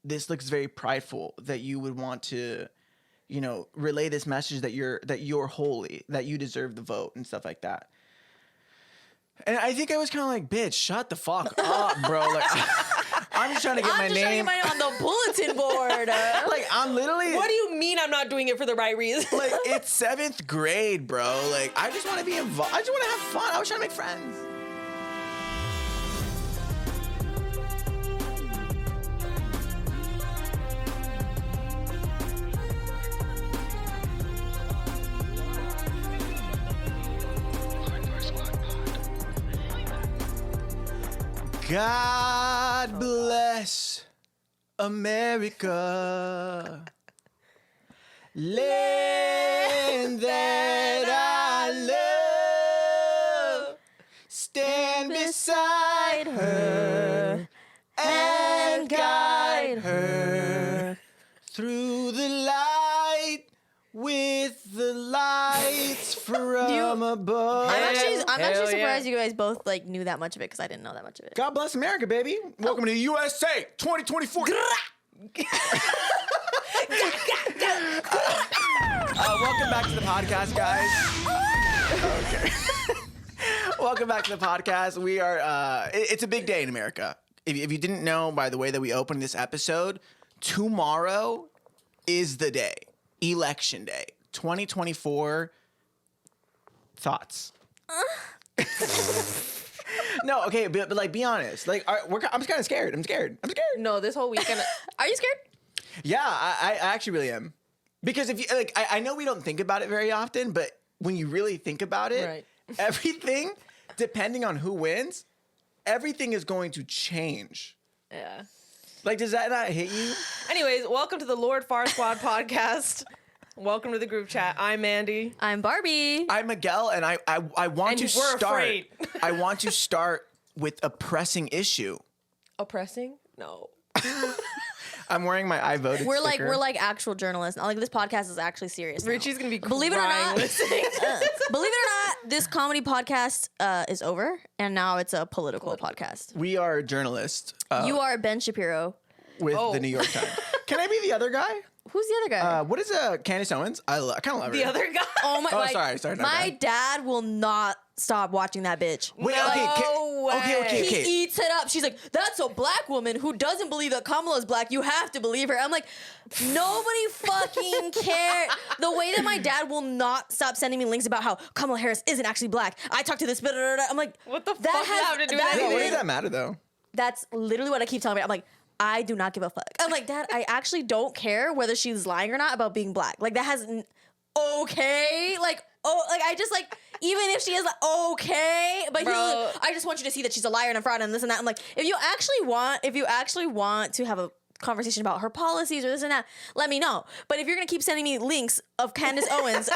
this looks very prideful that you would want to, relay this message that you're holy, that you deserve the vote and stuff like that. And I think I was kind of like, bitch, shut the fuck up, bro. Like, I'm just trying to get my name on the bulletin board. Like, I'm literally. What do you mean I'm not doing it for the right reason? Like, it's 7th grade, bro. Like, I just want to be involved. I just want to have fun. I was trying to make friends. God bless America, land that I love. Stand beside her and guide her through the light with the lights from above. I'm actually surprised you guys both like knew that much of it because I didn't know that much of it. God bless America, baby. Welcome to USA 2024. Welcome back to the podcast, guys. Okay. Welcome back to the podcast. We are, it's a big day in America. If you didn't know by the way that we opened this episode, tomorrow is the day. Election day. 2024. Thoughts? No, okay, but like, be honest. Like, I'm kind of scared. I'm scared. No, this whole weekend. Are you scared? Yeah, I actually really am. Because if you like, I know we don't think about it very often, but when you really think about it, right. Everything, depending on who wins, everything is going to change. Yeah. Like, does that not hit you? Anyways, welcome to the Lord Far Squad podcast. Welcome to the group chat. I'm Mandy. I'm Barbie. I'm Miguel, and I want to start. Afraid. I want to start with a pressing issue. Oppressing? No. I'm wearing my I voted we're sticker. like actual journalists. Like, this podcast is actually serious now. Richie's gonna be believe it or not. listening. Believe it or not, this comedy podcast is over, and now it's a political podcast. We are journalists. You are Ben Shapiro with the New York Times. Can I be the other guy? Who's the other guy? What is Candace Owens? I kind of love her. The other guy. Oh my! Oh, sorry. My dad will not stop watching that bitch. Wait, No way. okay. He eats it up. She's like, that's a black woman who doesn't believe that Kamala's black. You have to believe her. I'm like, nobody fucking cares. The way that my dad will not stop sending me links about how Kamala Harris isn't actually black. I talked to this. I'm like, what the fuck does that have to do with Yeah, anything? what does that matter though? That's literally what I keep telling me. I'm like, I do not give a fuck. I'm like, Dad, I actually don't care whether she's lying or not about being black. Like, that has okay. Like, I just like, even if she is like, okay, but I just want you to see that she's a liar and a fraud and this and that. I'm like, if you actually want to have a conversation about her policies or this and that, let me know. But if you're gonna keep sending me links of Candace Owens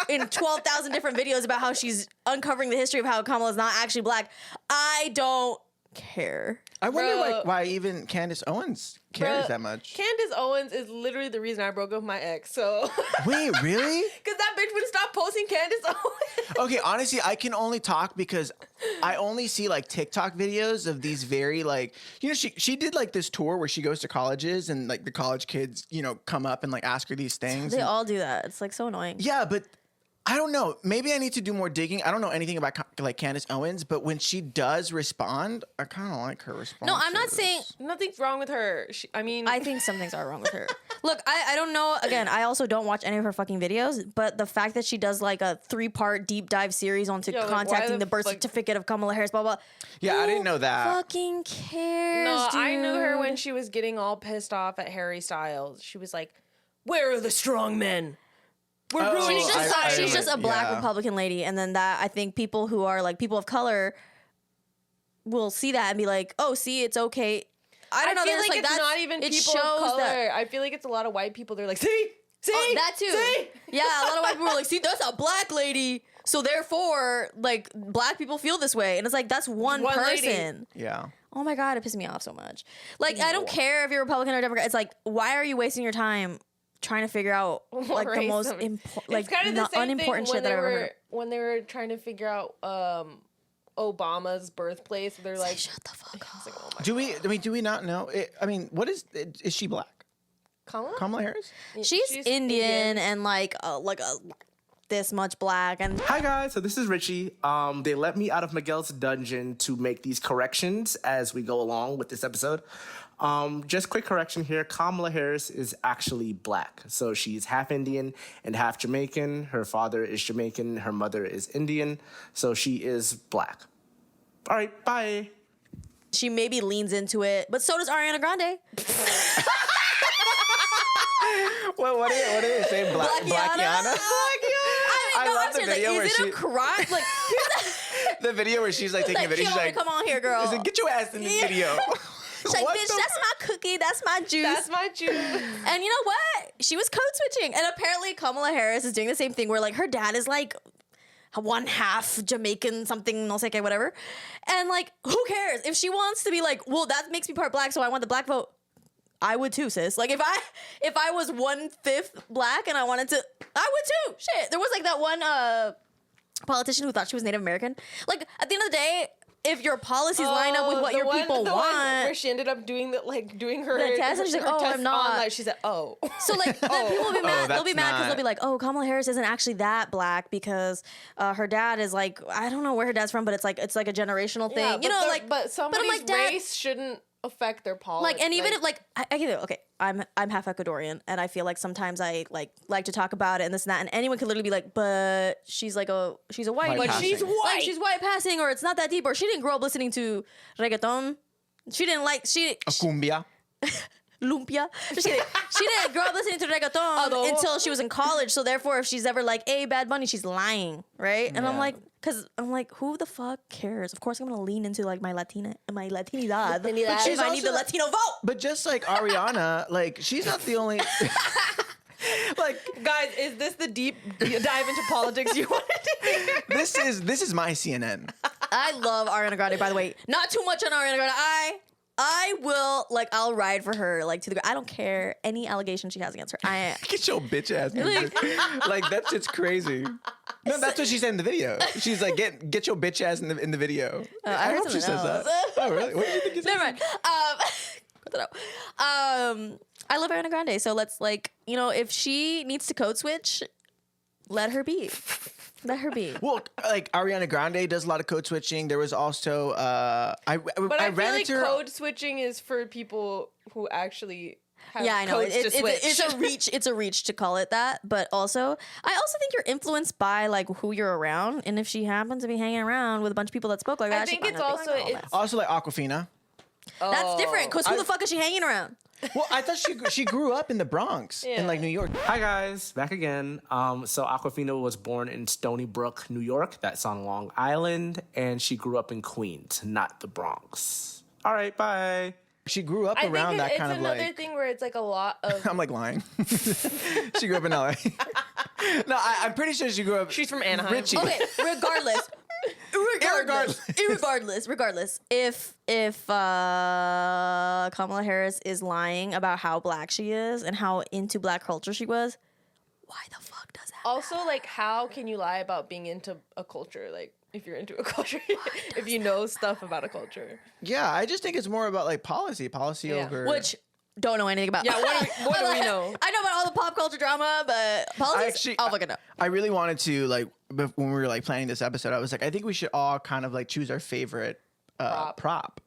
in 12,000 different videos about how she's uncovering the history of how Kamala's not actually black, I don't care. I wonder why even Candace Owens cares that much. Candace Owens is literally the reason I broke up with my ex. So wait, really? Because that bitch wouldn't stop posting Candace Owens. Okay, honestly, I can only talk because I only see like TikTok videos of these very like, she did like this tour where she goes to colleges and like the college kids, come up and like ask her these things. They all do that. It's like so annoying. Yeah, but I don't know. Maybe I need to do more digging. I don't know anything about like Candace Owens, but when she does respond, I kind of like her response. No, I'm not saying nothing's wrong with her. I think some things are wrong with her. Look, I don't know. Again, I also don't watch any of her fucking videos, but the fact that she does like a 3-part deep dive series onto contacting the birth certificate of Kamala Harris, blah, blah. Yeah, I didn't know that. Fucking cares, No, dude. I knew her when she was getting all pissed off at Harry Styles. She was like, where are the strong men? She's just a black Republican lady, and then that I think people who are like people of color will see that and be like, "Oh, see, it's okay." I don't know. Feel like it's that's not even people of color. I feel like it's a lot of white people. They're like, see, that too. See? Yeah, a lot of white people are like, "See, that's a black lady." So therefore, like, black people feel this way, and it's like that's one person. Lady. Yeah. Oh my God, it pissed me off so much. Like, I don't care if you're Republican or Democrat. It's like, why are you wasting your time trying to figure out like the most important, like, kind of the same unimportant thing shit that I've ever heard. When they were trying to figure out Obama's birthplace. They're like, shut the fuck up. like, oh my Do we not know? What is she black? Kamala Harris? She's Indian and like this much black. And hi guys, so this is Richie. They let me out of Miguel's dungeon to make these corrections as we go along with this episode. Just quick correction here. Kamala Harris is actually black. So she's half Indian and half Jamaican. Her father is Jamaican. Her mother is Indian. So she is black. All right, bye. She maybe leans into it, but so does Ariana Grande. Well, what did it say? Blackiana? I love the video where is it a crime? Like the video where she's like taking a video. She's like, "Come on here, girl. She's like, get your ass in this video." She's like, bitch, that's my cookie. That's my juice. That's my juice. And you know what? She was code switching. And apparently Kamala Harris is doing the same thing where like her dad is like one half Jamaican, something, no sé qué, whatever. And like, who cares? If she wants to be like, well, that makes me part black, so I want the black vote. I would too, sis. Like if I was 1/5 black and I wanted to, I would too. Shit. There was like that one politician who thought she was Native American. Like at the end of the day, if your policies line up with what your people want, where she ended up doing her test, and she's like, "Oh, I'm not." Online. She said, "Oh." So like, then people will be mad. They'll be mad because not... they'll be like, "Oh, Kamala Harris isn't actually that black because her dad is like, I don't know where her dad's from, but it's like a generational thing, Yeah, you know, like." but somebody's like, Dad, race shouldn't affect their politics. like, and even if like I get it. Okay, I'm half Ecuadorian, and I feel like sometimes I like to talk about it and this and that, and anyone could literally be like, "But she's like she's a white, But she's white, like she's white passing, or it's not that deep, or she didn't grow up listening to reggaeton, she didn't like Cumbia. lumpia. Just kidding. She didn't grow up listening to reggaeton until she was in college. So therefore, if she's ever like, "Hey, Bad Bunny," she's lying, right? And I'm like, who the fuck cares? Of course, I'm gonna lean into like my latinidad. But she's I need the Latino vote. But just like Ariana, like she's not the only. Like, guys, is this the deep dive into politics you wanted to hear? This is my CNN. I love Ariana Grande, by the way. Not too much on Ariana Grande. I will, like, I'll ride for her, like, to the ground. I don't care any allegation she has against her. Get your bitch ass. Like, that shit's crazy. No, that's what she said in the video. She's like, get your bitch ass in the video. I hope she says that. Oh, really? What do you think you said? Never mind. I love Ariana Grande, so let's, like, you know, if she needs to code switch, let her be. Let her be. Well, like Ariana Grande does a lot of code switching. There was also I feel ran like into her... code switching is for people who actually have I know. codes to switch. It's a reach to call it that. But also, I also think you're influenced by like who you're around, and if she happens to be hanging around with a bunch of people that spoke like that, I think it's also like Aquafina. That's different because who the fuck is she hanging around? Well, I thought she grew up in the Bronx in like New York. Hi guys, back again. So Aquafina was born in Stony Brook, New York. That's on Long Island, and she grew up in Queens, not the Bronx. All right, bye. She grew up around that kind of like. It's another thing where it's like a lot of. I'm like lying. She grew up in LA. No, I'm pretty sure she grew up. She's from Anaheim. Richie. Okay, regardless, if Kamala Harris is lying about how black she is and how into black culture she was, why the fuck does that Also, matter? like, how can you lie about being into a culture? Like, if you're into a culture, if you know stuff about a culture. Yeah, I just think it's more about like policy over. Which don't know anything about. Yeah, what do we know? I know about all the pop culture drama, but politics, I'll fucking know. I really wanted to like when we were like planning this episode, I was like, I think we should all kind of like choose our favorite prop.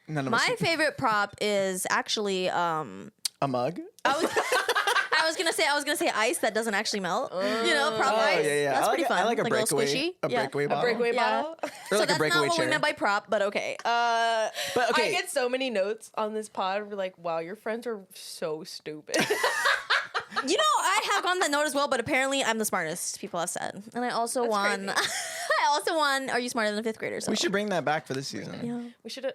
My favorite prop is actually a mug. I was gonna say ice that doesn't actually melt. You know, prop ice. Yeah. That's pretty fun. I like a breakaway. Squishy. A breakaway bottle. A breakaway bottle. Or So like that's a breakaway not what chair. we meant by prop, but okay. I get so many notes on this pod. We're like, wow, your friends are so stupid. You know, I have gotten that note as well, but apparently I'm the smartest, people have said. And I also won. I also won Are You Smarter Than a Fifth Grader? So. We should bring that back for this season. Yeah. We should have.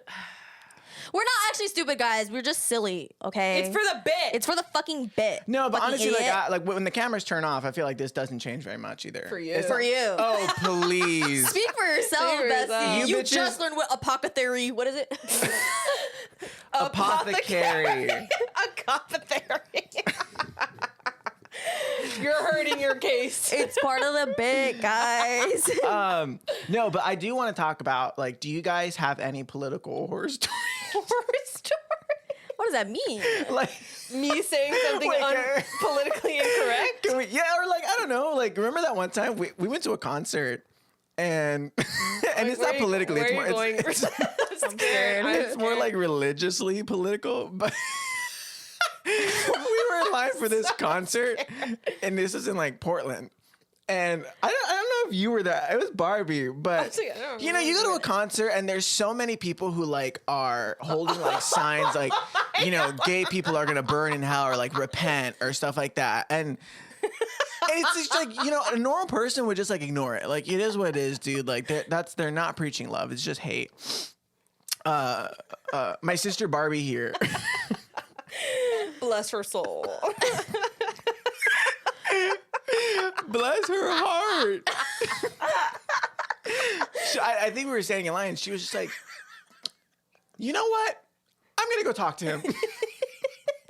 We're not actually stupid, guys. We're just silly, okay? It's for the bit. It's for the fucking bit. No, but fucking honestly, idiot. like when the cameras turn off, I feel like this doesn't change very much either. For you. It's For not- you. Oh, please. Speak for yourself, Speak for bestie. yourself. You You bitches- just learned what apothecary. What is it? Apothecary. Apothecary. You're hurting your your case. It's part of the bit, guys. No, but I do want to talk about, like, do you guys have any political horror stories? Horror story? What does that mean? Like, Me saying something politically incorrect? or like, I don't know, like, remember that one time we went to a concert and and it's not politically, it's more I'm scared. it's more like religiously political, but we were in line for this concert, and this is in like Portland. And I don't know if you were there. It was Barbie, but you know, you go to a concert and there's so many people who like are holding like signs like, you know, gay people are gonna burn in hell or like repent or stuff like that. And it's just like, you know, a normal person would just like ignore it. Like, it is what it is, dude. Like, they're not preaching love. It's just hate. My sister Barbie here. Bless her soul. Bless her heart. I think we were standing in line, and she was just like, you know what? I'm going to go talk to him.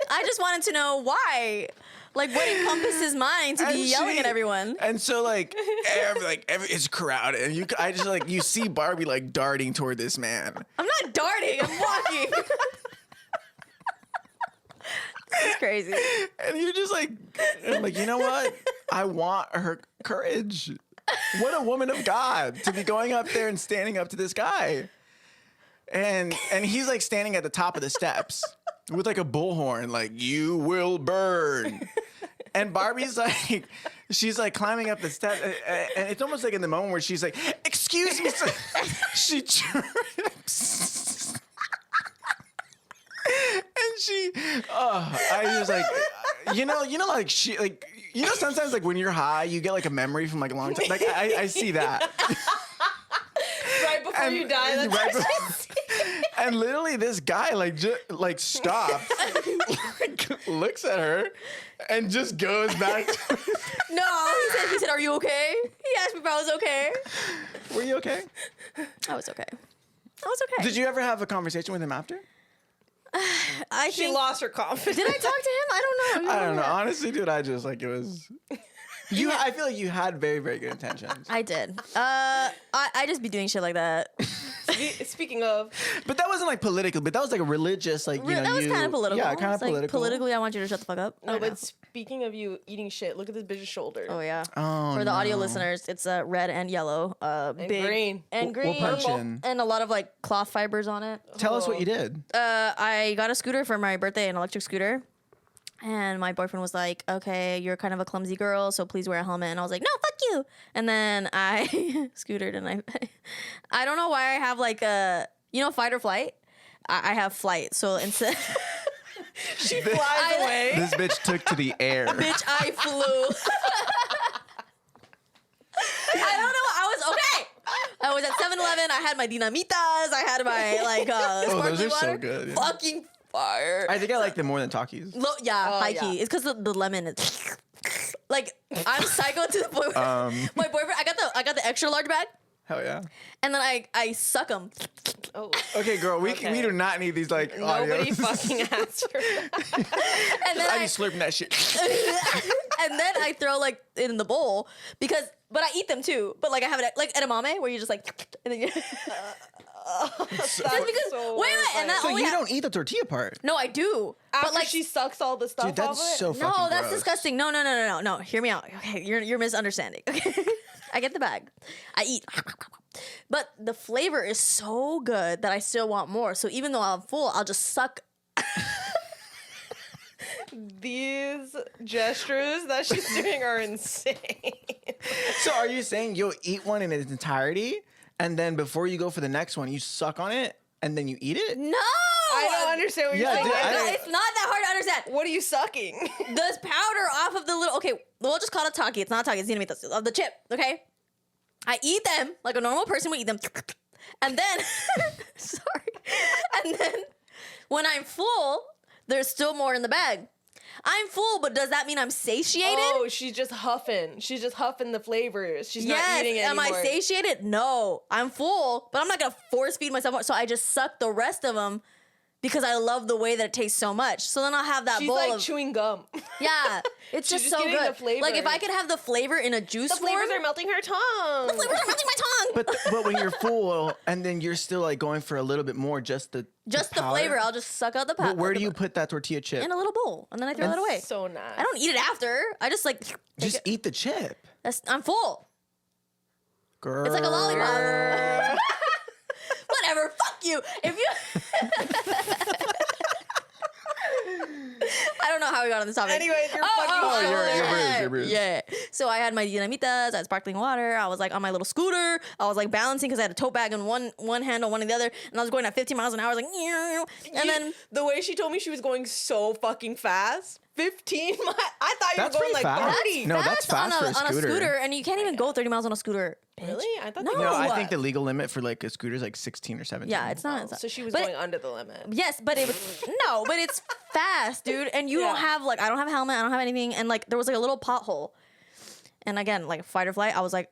I just wanted to know why. Like, what encompassed his mind to be yelling at everyone? And so, like, it's crowded. And I just, like, you see Barbie, like, darting toward this man. I'm not darting. I'm walking. This is crazy. And you're just like, I'm like, you know what? I want her courage. What a woman of God to be going up there and standing up to this guy. And he's like standing at the top of the steps with like a bullhorn, like, you will burn. And Barbie's like, she's like climbing up the steps. And it's almost like in the moment where she's like, excuse me. So she trips. And she, I was like, you know, like she, like, you know, sometimes like when you're high, you get like a memory from like a long time. Like I see that. Right before you die. That's right and literally this guy like just like stops, like, looks at her, and just goes back. No, he said, "Are you okay?" He asked me if I was okay. Were you okay? I was okay. I was okay. Did you ever have a conversation with him after? She lost her confidence. Did I talk to him? I don't know. I don't know. Honestly, dude, I just like it was. I feel like you had very, very good intentions. I did. I just be doing shit like that. Speaking of, but that wasn't like political. But that was like a religious, like, you know, that was kind of political. Yeah, kind of like, political. Politically, I want you to shut the fuck up. no, but speaking of you eating shit, look at this bitch's shoulder. Oh yeah. Oh, For the audio listeners, it's red and yellow. And big green. and green. We'll punch in. And a lot of like cloth fibers on it. Tell us what you did. I got a scooter for my birthday, an electric scooter. And my boyfriend was like, okay, you're kind of a clumsy girl, so please wear a helmet. And I was like, no, fuck you. And then I scootered, and I don't know why I have like a, you know, fight or flight? I have flight. So instead, She flies away. This bitch took to the air. bitch, I flew. I don't know. I was okay. I was at 7-Eleven. I had my dinamitas. I had my like sparkling those are water. so good. Yeah. Fucking fire. I think I like them more than Takis. High key. It's because the lemon is like, I'm psycho to the point where my boyfriend. I got the extra large bag, Hell yeah. and then I suck them. Oh. Okay, girl, we do not need these like Nobody audios. fucking asked for that. And then I be slurping that shit. and then I throw like it in the bowl but I eat them too. But like I have it like edamame where you just like and then you. Just because so wait, and that So only you don't eat the tortilla part. No, I do. After But like she sucks all the stuff Dude, that's off it. so fucking no, that's gross. disgusting. No. Hear me out. Okay, you're misunderstanding. Okay, I get the bag. I eat, but the flavor is so good that I still want more. So even though I'm full, I'll just suck. These gestures that she's doing are insane. So are you saying you'll eat one in its entirety, and then before you go for the next one, you suck on it, and then you eat it? No, I don't understand what you're Yeah, saying. dude, It's not that hard to understand. What are you sucking? This powder off of the little. Okay, we'll just call it Taki. It's not Taki. It's dinamitas of the chip. Okay, I eat them like a normal person would eat them, and then and then when I'm full, there's still more in the bag. I'm full, but does that mean I'm satiated? Oh, she's just huffing. She's just huffing the flavors. She's not eating it Am anymore. I satiated? No, I'm full, but I'm not gonna force feed myself more. So I just suck the rest of them because I love the way that it tastes so much. So then I'll have that She's bowl like of chewing gum. yeah. It's She's just just so getting good. the flavor. Like if I could have the flavor in a juice The flavors form, are melting her tongue. the flavors are melting my tongue. But when you're full and then you're still like going for a little bit more, just the powder? Flavor. I'll just suck out the powder. But where do you put that tortilla chip? In a little bowl, and then I throw it away. So nice. I don't eat it after. I just like Just eat the chip. I'm full. Girl. It's like a lollipop. Whatever. Fuck you. If you. I don't know how we got on this topic. Anyways, you're fucking you're bruised. Yeah. So I had my dinamitas, I had sparkling water. I was like on my little scooter. I was like balancing because I had a tote bag in one hand on one in the other. And I was going at 15 miles an hour. I was like, and then the way she told me she was going so fucking fast. 15 miles. I thought you That's were going pretty like fast. 30. No, that's fast for a on a scooter. scooter. And you can't even go 30 miles on a scooter. Bitch. Really? I thought No. No, I think the legal limit for like a scooter is like 16 or 17. Yeah, it's not. So she was But going under the limit. Yes, but it was no, but it's fast, dude. And you don't have like I don't have a helmet, I don't have anything, and like there was like a little pothole. And again, like fight or flight, I was like,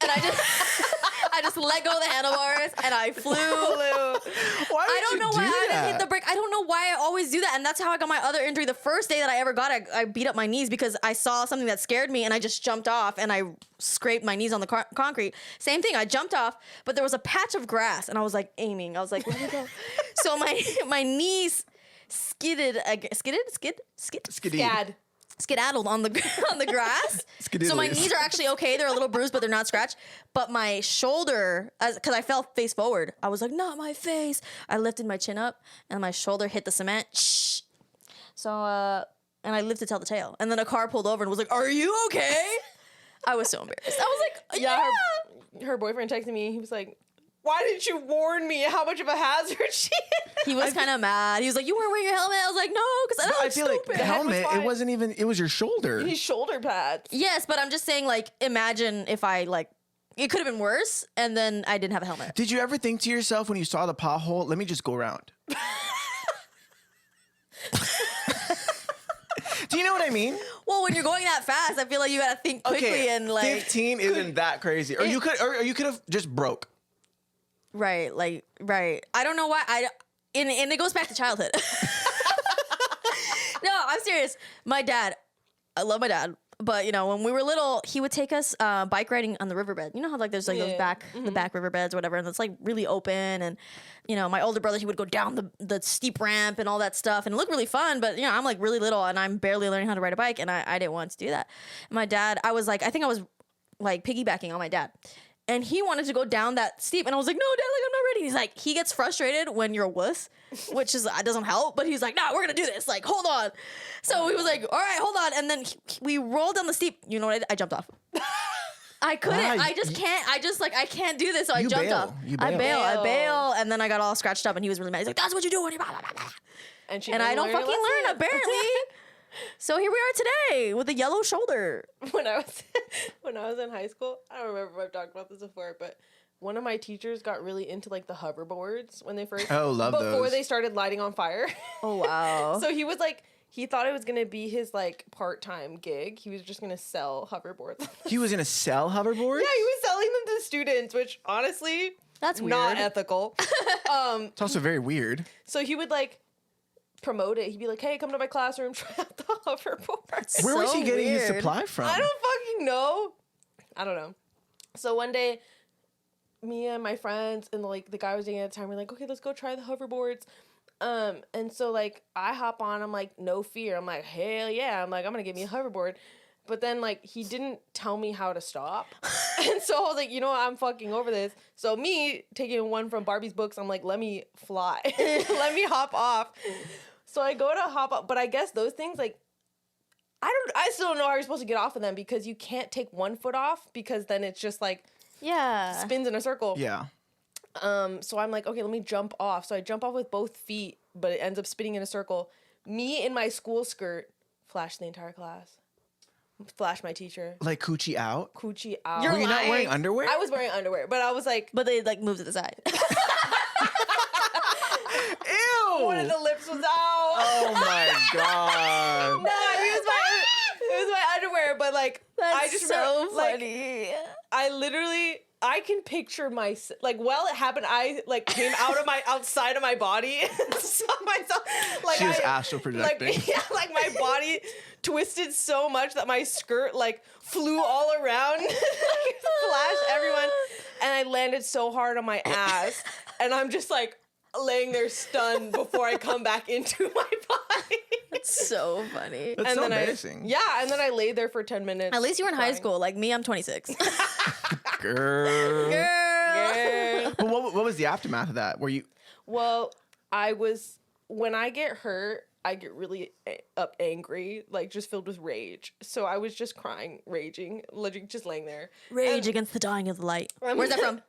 and I just let go of the handlebars and I flew. Why I don't know why I didn't hit the that? brake. I don't know why I always do that, and that's how I got my other injury. The first day that I ever got it, I beat up my knees because I saw something that scared me, and I just jumped off and I scraped my knees on the concrete. Same thing, I jumped off, but there was a patch of grass, and I was like aiming. I was like, where did it go? So my knees skedaddled on the grass. So my knees are actually okay. They're a little bruised, but they're not scratched. But my shoulder, because I fell face forward, I was like, not my face. I lifted my chin up, and my shoulder hit the cement. Shh. So, and I lived to tell the tale. And then a car pulled over and was like, are you okay? I was so embarrassed. I was like, yeah. Her boyfriend texted me. He was like, why didn't you warn me how much of a hazard she is? He was kind of mad. He was like, you weren't wearing your helmet. I was like, no, because I don't I feel like the helmet, it wasn't even, it was your shoulder. You need shoulder pads. Yes, but I'm just saying, like, imagine if I, like, it could have been worse, and then I didn't have a helmet. Did you ever think to yourself when you saw the pothole, let me just go around? Do you know what I mean? Well, when you're going that fast, I feel like you gotta think quickly and like 15 isn't that crazy. Or you could have just broke. right. I don't know why and it goes back to childhood. No, I'm serious. My dad, I love my dad, but you know, when we were little, he would take us bike riding on the riverbed. You know how like there's like those the back riverbeds or whatever, and it's like really open. And you know, my older brother, he would go down the steep ramp and all that stuff, and it looked really fun. But you know, I'm like really little, and I'm barely learning how to ride a bike, and I didn't want to do that. My dad, I think I was like piggybacking on my dad. And he wanted to go down that steep, and I was like, "No, Dad, like I'm not ready." He's like, he gets frustrated when you're a wuss, which is doesn't help. But he's like, "No, we're gonna do this. Like, hold on." So he was like, "All right, hold on." And then we rolled down the steep. You know what I did? I jumped off. I couldn't. Why? I just can't. I can't do this. So I You jumped bail. off. You I bail. bail, and then I got all scratched up, and he was really mad. He's like, "That's what you do when you blah blah blah blah." And I don't fucking learn apparently. So here we are today with a yellow shoulder. When I was in high school, I don't remember if I've talked about this before, but one of my teachers got really into like the hoverboards when they first love before those. they started lighting on fire. Oh wow. So he was like, he thought it was gonna be his like part-time gig. He was just gonna sell hoverboards. He was gonna sell hoverboards? Yeah, he was selling them to students, which honestly, That's not weird. ethical. It's also very weird. So he would like promote it. He'd be like, "Hey, come to my classroom, try out the hoverboards." Where was So he getting his weird. supply from? I don't fucking know. I don't know. So one day, me and my friends and like the guy I was dating at the time, we're like, "Okay, let's go try the hoverboards." And so like I hop on, I'm like, no fear. I'm like, hell yeah. I'm like, I'm gonna get me a hoverboard. But then like he didn't tell me how to stop. And so I was like, you know what, I'm fucking over this. So me taking one from Barbie's books, I'm like, let me fly. Let me hop off. So I go to hop up, but I guess those things like I still don't know how you're supposed to get off of them because you can't take one foot off because then it's just like Yeah. spins in a circle. Yeah. So I'm like, okay, let me jump off. So I jump off with both feet, but it ends up spinning in a circle. Me in my school skirt flashed the entire class. Flashed my teacher. Like coochie out? Coochie out. You're Were you not wearing underwear? I was wearing underwear, but I was like, But they like moved to the side. Ew! one of the lips was out. Oh my god. No, it was my underwear, but like That's I just so remember, like, funny. I literally I can picture like while it happened, I like came out of my outside of my body and saw myself like She was astral projecting. Like, yeah, like my body twisted so much that my skirt like flew all around, like, flashed everyone, and I landed so hard on my ass, and I'm just like laying there stunned before I come back into my body. It's so funny. That's And so then embarrassing. and then I laid there for 10 minutes. At least you were in high crying. school. Like me, I'm 26. Girl. Girl. Yeah. But what was the aftermath of that? Were you? Well, when I get hurt, I get really angry, like just filled with rage. So I was just crying, raging, literally just laying there. Rage against the dying of the light. Where's that from?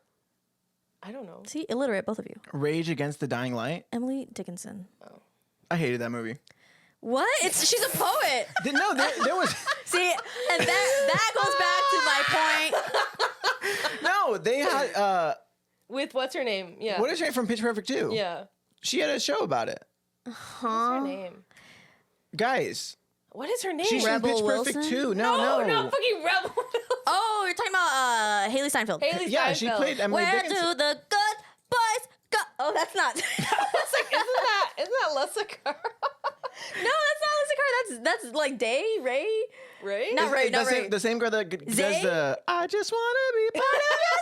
I don't know. See, illiterate, both of you. Rage Against the Dying Light. Emily Dickinson. I hated that movie. What? She's a poet. No, there was. See, and that goes back to my point. No, they had. With what's her name? Yeah. What is her name from Pitch Perfect 2? Yeah. She had a show about it. What's her name? Guys, What is her name? she's Rebel from Pitch Perfect Wilson? 2. no, not fucking Rebel. Oh, you're talking about Haley Steinfeld. Haley Yeah, she Steinfeld. played Emily Where Dickinson. do the good boys go? Oh, that's not. It's like, isn't that Lessica? No, that's not Lisa Carr. That's like Day, Ray. Right? Not Ray, not the Ray. same girl that does Zay? the I just want to be part of your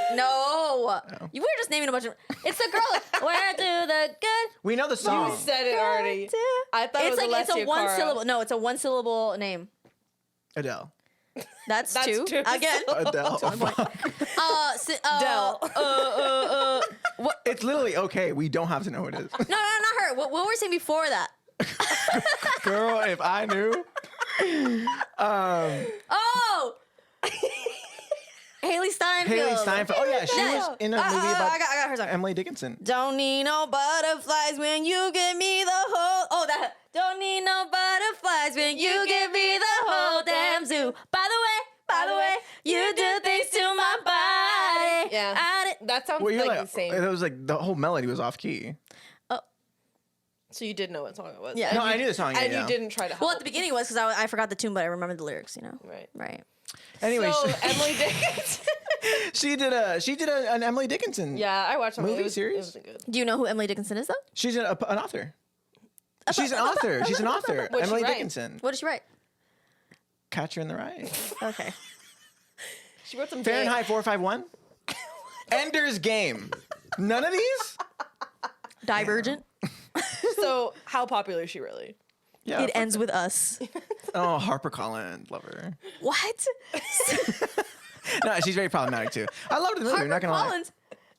symphony. No. You were just naming a bunch of. It's the girl. Like, where do the good. We know the song. You said it already. I thought It's it was like it's a Alessia one Cara. syllable. No, it's a one syllable name. Adele. That's That's two. two. Again. Adele. Del. It's literally okay. We don't have to know who it is. No, not her. What were we saying before that? Girl, if I knew. Oh! Haley Steinfeld. Haley Steinfeld. Oh, yeah. She was in a movie about I got her song. Emily Dickinson. Don't need no butterflies when you give me the whole. Oh, that. Don't need no butterflies when you give me the whole damn zoo. By the way, you do things to my body. Yeah. That sounds Well, you're like like, the same. it was like the whole melody was off key. So you did know what song it was. Yeah. And No, you- I knew the song. Yeah, And yeah. you didn't try to help. Well, at the beginning it was because I forgot the tune, but I remembered the lyrics. You know. Right. Right. Anyway, So Emily Dickinson. she did an Emily Dickinson. Yeah, I watched something. Movie It series? wasn't good. Do you know who Emily Dickinson is though? She's an author. She's an author. She's an author. What'd she Emily write? Dickinson. What did she write? Catcher in the Rye. Okay. She wrote some Fahrenheit 451. Ender's Game. None of these? Divergent. So how popular is she really? Yeah. It ends with us. Oh, HarperCollins. Love her. What? No, she's very problematic too. I loved the movie. I'm not gonna lie. Collins.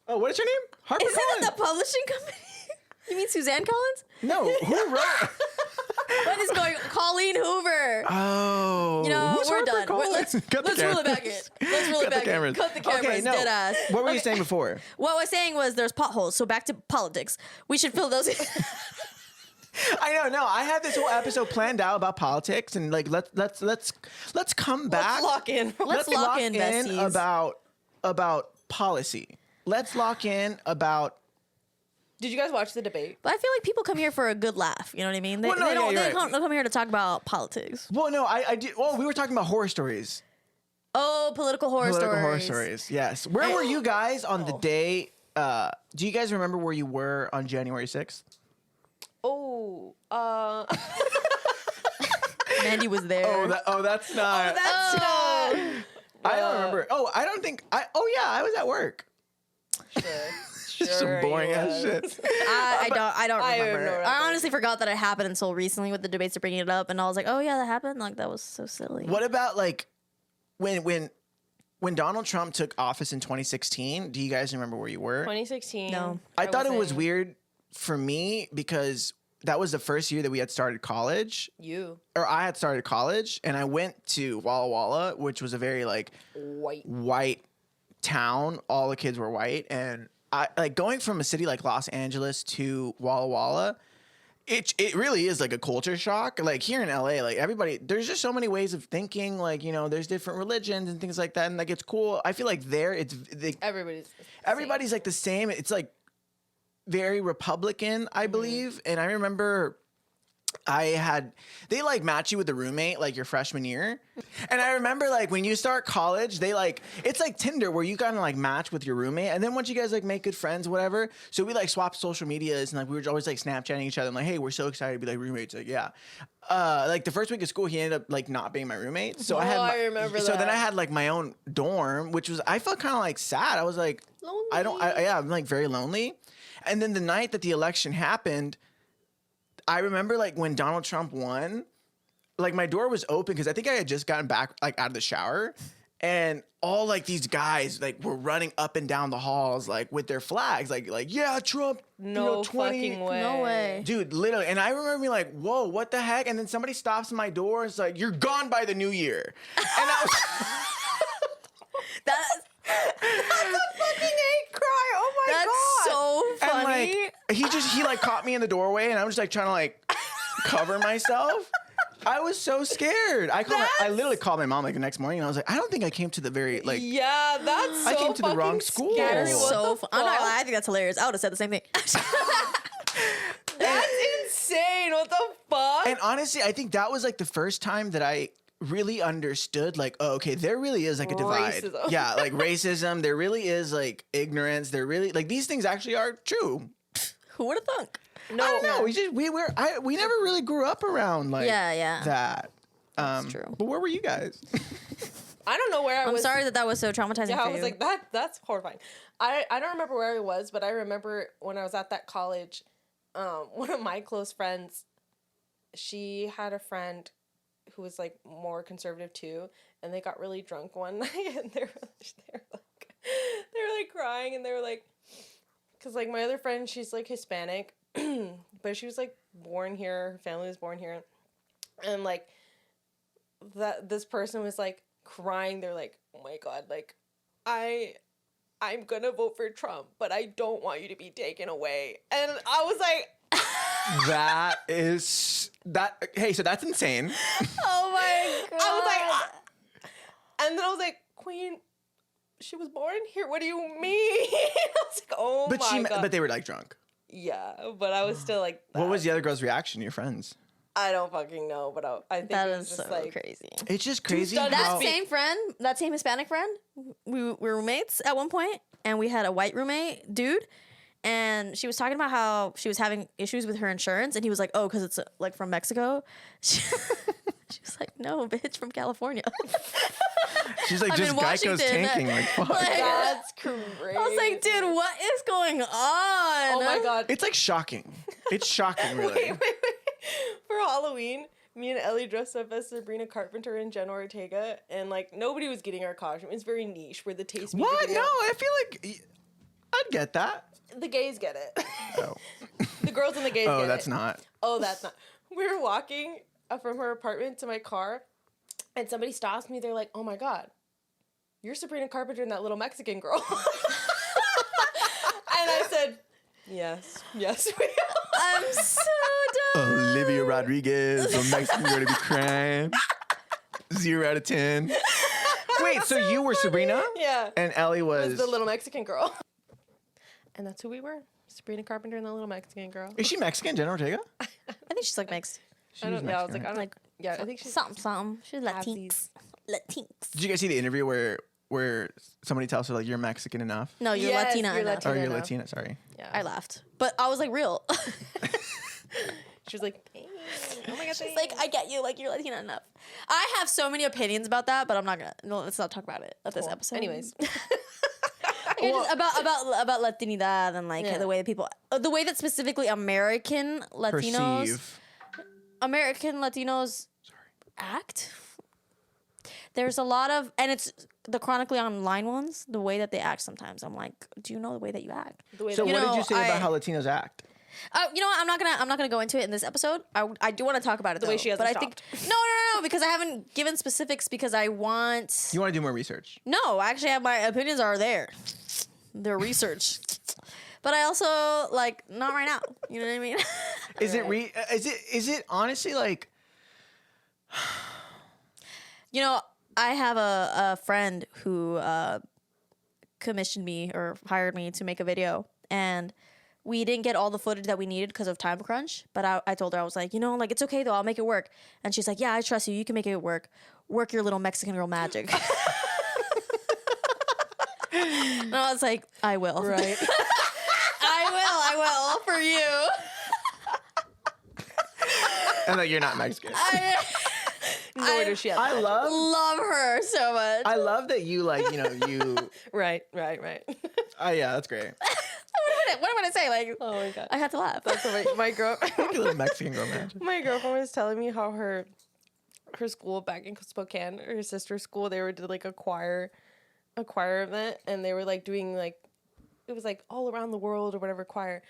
Oh, what is her name? HarperCollins. Isn't it the publishing company? You mean Suzanne Collins? No, who wrote? What is going? Colleen Hoover. Oh, You know, who's we're done. HarperCollins? Let's Cut the reel it back in. cameras. Let's reel it Cut the back in. cameras. Cut the cameras. Okay, no. Dead ass. What were you saying before? What I was saying was there's potholes. So back to politics. We should fill those in. I know. No, I had this whole episode planned out about politics, and like let's come back. Let's lock in. Let's lock in, besties. about policy. Let's lock in about. Did you guys watch the debate? But I feel like people come here for a good laugh. You know what I mean? They, Well, no, they don't. yeah, They you're right. don't come here to talk about politics. Well, no, I did. Well, we were talking about horror stories. Oh, political horror stories. Horror stories. Yes. Where were you guys on the day? Do you guys remember where you were on January 6th? Oh, Mandy was there. That's not. that's I don't remember. Oh, I don't think. Oh yeah, I was at work. sure. Some boring ass shit. I don't I have remember. no I record. honestly forgot that it happened until recently with the debates are bringing it up, and I was like, oh yeah, that happened. Like that was so silly. What about like when Donald Trump took office in 2016? Do you guys remember where you were? 2016. No. I thought it was wasn't- weird for me because that was the first year that we had started college, You or I had started college, and I went to Walla Walla, which was a very like white town. All the kids were white, and I like going from a city like Los Angeles to Walla Walla. It really is like a culture shock. Like here in LA, like everybody, there's just so many ways of thinking. Like there's different religions and things like that, and like it's cool. I feel like there, everybody's like the same. It's like very Republican, I believe. And I remember they like match you with the roommate like your freshman year. And I remember like when you start college, they like, it's like Tinder where you kind of like match with your roommate. And then once you guys like make good friends, whatever. So we like swapped social medias and like we were always like Snapchatting each other and like, hey, we're so excited to be like roommates. Like, yeah. Like the first week of school, he ended up like not being my roommate. So I remember So then that. I had like my own dorm, which was, I felt kind of like sad. I was like, Lonely. I'm like very lonely. And then the night that the election happened, I remember like when Donald Trump won, like my door was open because I think I had just gotten back like out of the shower, and all like these guys like were running up and down the halls like with their flags, like yeah, Trump, No 20. fucking way. No way. Dude, literally. And I remember being like, whoa, what the heck? And then somebody stops at my door and it's like, you're gone by the new year. And I was That's Fucking hate cry. Oh my that's god. so and funny. like he like caught me in the doorway and I was just like trying to like cover myself. I was so scared. I literally called my mom like the next morning and I was like, I don't think I came to the very like Yeah, that's so I came to the fucking wrong school. scary. That's What so the fun. I'm not fuck? gonna lie, I think that's hilarious. I would have said the same thing. That's insane. What the fuck? And honestly, I think that was like the first time that I really understood like, oh, okay, there really is like a divide. Racism. Yeah, like racism. There really is like ignorance. There really like these things actually are true. Who would have thunk? No, I don't know. We never really grew up around like Yeah. that. That's true. But where were you guys? I don't know where I I'm was. sorry that was so traumatizing Yeah, for I was you. like that's horrifying. I don't remember where I was, but I remember when I was at that college, one of my close friends, she had a friend who was like more conservative too, and they got really drunk one night and they were like crying and they were like, because like my other friend, she's like Hispanic, but she was like born here, her family was born here, and like this person was like crying. They're like, oh my god, like I'm gonna vote for Trump, but I don't want you to be taken away. And I was like, That is that. Hey, so that's insane. oh my god. I was like, and then I was like, Queen, she was born here. What do you mean? I was like, oh my god. But they were like drunk. Yeah, but I was still like, What was the other girl's reaction? Your friends? I don't fucking know, but I think that it was is just so like crazy. It's just crazy. done how- That same Hispanic friend, we were roommates at one point, and we had a white roommate, dude, and she was talking about how she was having issues with her insurance, and he was like, oh, because it's like from Mexico. She was like, no, bitch, from California. She's like, I'm just in Geico's Washington. tanking. Like, fuck. Like, that's crazy. I was like, dude, what is going on? Oh my god. It's like shocking. It's shocking, really. Wait. For Halloween, me and Ellie dressed up as Sabrina Carpenter and Jenna Ortega, and like nobody was getting our costume. It's very niche. Where the taste. music What? video- No, I feel like I'd get that. The gays get it. Oh, The girls and the gays get it. that's not. Oh, that's not. We were walking from her apartment to my car, and somebody stops me. They're like, "Oh my god, you're Sabrina Carpenter and that little Mexican girl." And I said, "Yes, we are." I'm so done. Olivia Rodriguez, a Mexican girl to be crying. 0 out of 10. Wait, so you were Sabrina? Yeah. And Ellie was. The little Mexican girl. And that's who we were. Sabrina Carpenter and the little Mexican girl. Is she Mexican, Jenna Ortega? I think she's like mixed. I don't know. I was like, Mexican, I don't Like, yeah, I think she's something. She's Latinx. Latinx. Did you guys see the interview where somebody tells her like you're Mexican enough? No, you're Yes, Latina. you're enough. Or Latina. you're enough. Latina, sorry. Yeah. I laughed, but I was like, real. She was like, "Hey, oh my god, She's like, I get you. Like, you're Latina enough. I have so many opinions about that, but I'm not gonna. No, let's not talk about it at this Cool. episode. Anyways. Okay, just about Latinidad and like Yeah. the way that people, the way that specifically American Latinos, Perceive. American Latinos act. There's a lot of, and it's the chronically online ones. The way that they act sometimes, I'm like, do you know the way that you act? The way So that- what did know, you say about how Latinos act? You know what? I'm not gonna go into it in this episode. I do want to talk about it. The way though, she hasn't but I think no, because I haven't given specifics because I want. You want to do more research? No, actually, my opinions are there. They're research, but I also like not right now. You know what I mean? Is it honestly like You know, I have a friend who commissioned me or hired me to make a video, and we didn't get all the footage that we needed because of time crunch. But I told her, I was like, like, it's okay though. I'll make it work. And she's like, yeah, I trust you. You can make it work. Work your little Mexican girl magic. And I was like, I will. Right. I will for you. And like, you're not Mexican. Nor does she have I magic. love her so much. I love that you like, you Right. yeah, that's great. What am I gonna say? Like, Oh my god. I had to laugh. That's what my girl. You little Mexican girl magic. My girlfriend was telling me how her school back in Spokane, her sister's school, they were did like a choir event, and they were like doing like, it was like all around the world or whatever choir,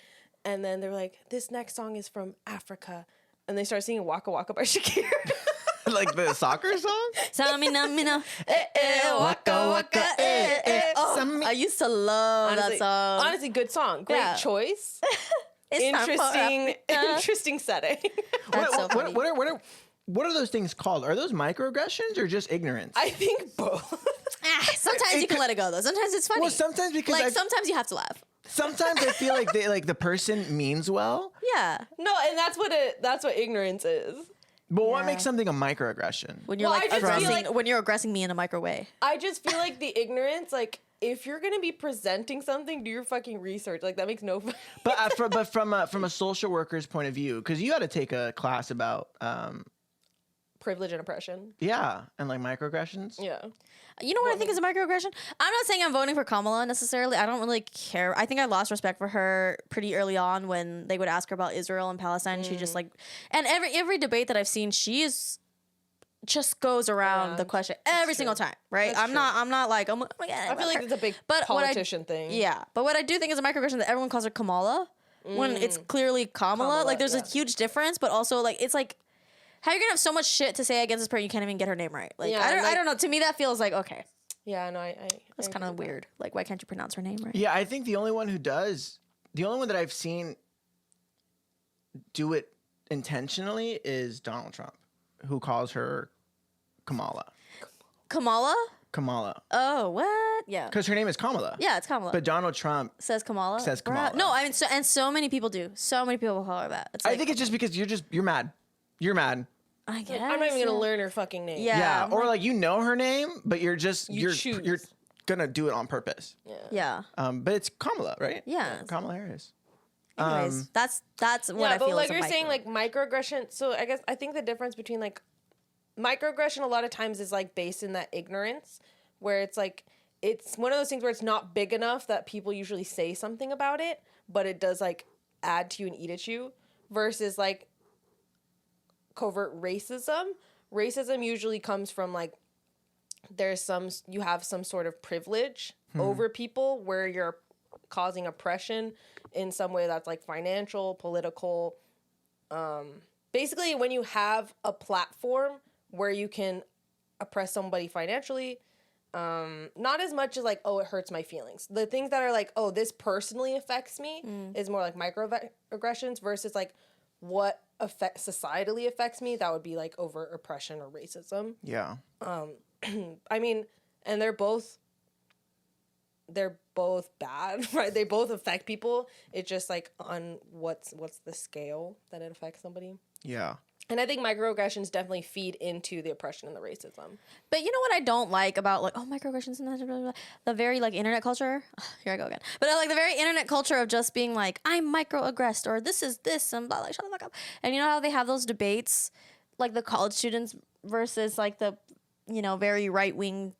and then they were like, this next song is from Africa, and they started singing Waka Waka by Shakira. Like the soccer song? Samina, waka waka, Oh, I used to love that song. Honestly, good song. Great Yeah. choice. It's time for Africa. Interesting setting. That's so funny. What are those things called? Are those microaggressions or just ignorance? I think both. Sometimes you can let it go though. Sometimes it's funny. Well, sometimes because like sometimes you have to laugh. sometimes I feel like the person means well, Yeah. No, and that's what ignorance is. but what Yeah. makes something a microaggression? When you're Well, like I just feel aggressing, like- when you're aggressing me in a micro way. I just feel like the ignorance, like, if you're gonna be presenting something, do your fucking research. Like, that makes no. But from a social worker's point of view, because you had to take a class about Privilege and oppression. and like microaggressions. Yeah. You know what I think is a microaggression? I'm not saying I'm voting for Kamala necessarily. I don't really care. I think I lost respect for her pretty early on when they would ask her about Israel and Palestine. And she just like, and every debate that I've seen, she is just goes around Yeah, the question every single time, right? That's I'm true. not like, oh my God, I feel like it's a big But what I- politician thing. Yeah, but what I do think is a microaggression that everyone calls her Kamala when it's clearly Kamala. Kamala, Like, there's yeah. a huge difference, but also like it's like, how are you gonna have so much shit to say against this person you can't even get her name right? Like, Yeah, I like- don't know. To me, that feels like okay, Yeah, no, that's kind of weird. Like, why can't you pronounce her name right? Yeah, I think the only one that I've seen do it intentionally is Donald Trump, who calls her Kamala. Kamala? Oh, what? Yeah. Because her name is Kamala. Yeah, it's Kamala. But Donald Trump, says Kamala. says Bruh. Kamala. No, I mean, so many people do. So many people call her that. It's like, I think it's just because you're mad. You're mad. I guess. I'm not even gonna learn her fucking name. Yeah. Yeah. I'm Or like you know her name, but you're choose. you're gonna do it on purpose. Yeah. But it's Kamala, right? Yeah. Kamala Harris. Anyways, that's what Yeah, I but feel like is a you're saying, micro. like microaggression. So I think the difference between like microaggression a lot of times is like based in that ignorance, where it's like it's one of those things where it's not big enough that people usually say something about it, but it does like add to you and eat at you, versus like covert racism. Racism usually comes from like you have some sort of privilege over people where you're causing oppression in some way that's like financial, political. Basically, when you have a platform where you can oppress somebody financially, not as much as like, oh, it hurts my feelings. The things that are like, oh, this personally affects me is more like microaggressions versus like what societally affects me. That would be like overt oppression or racism. Yeah. I mean, and they're both bad, right? They both affect people. It's just like on what's the scale that it affects somebody. Yeah. And I think microaggressions definitely feed into the oppression and the racism. But you know what I don't like about like microaggressions and blah, blah, blah, the very like internet culture. Here I go again. But I like the very internet culture of just being like I'm microaggressed or this is this and blah, like shut the fuck up. And you know how they have those debates, like the college students versus like the very right wing.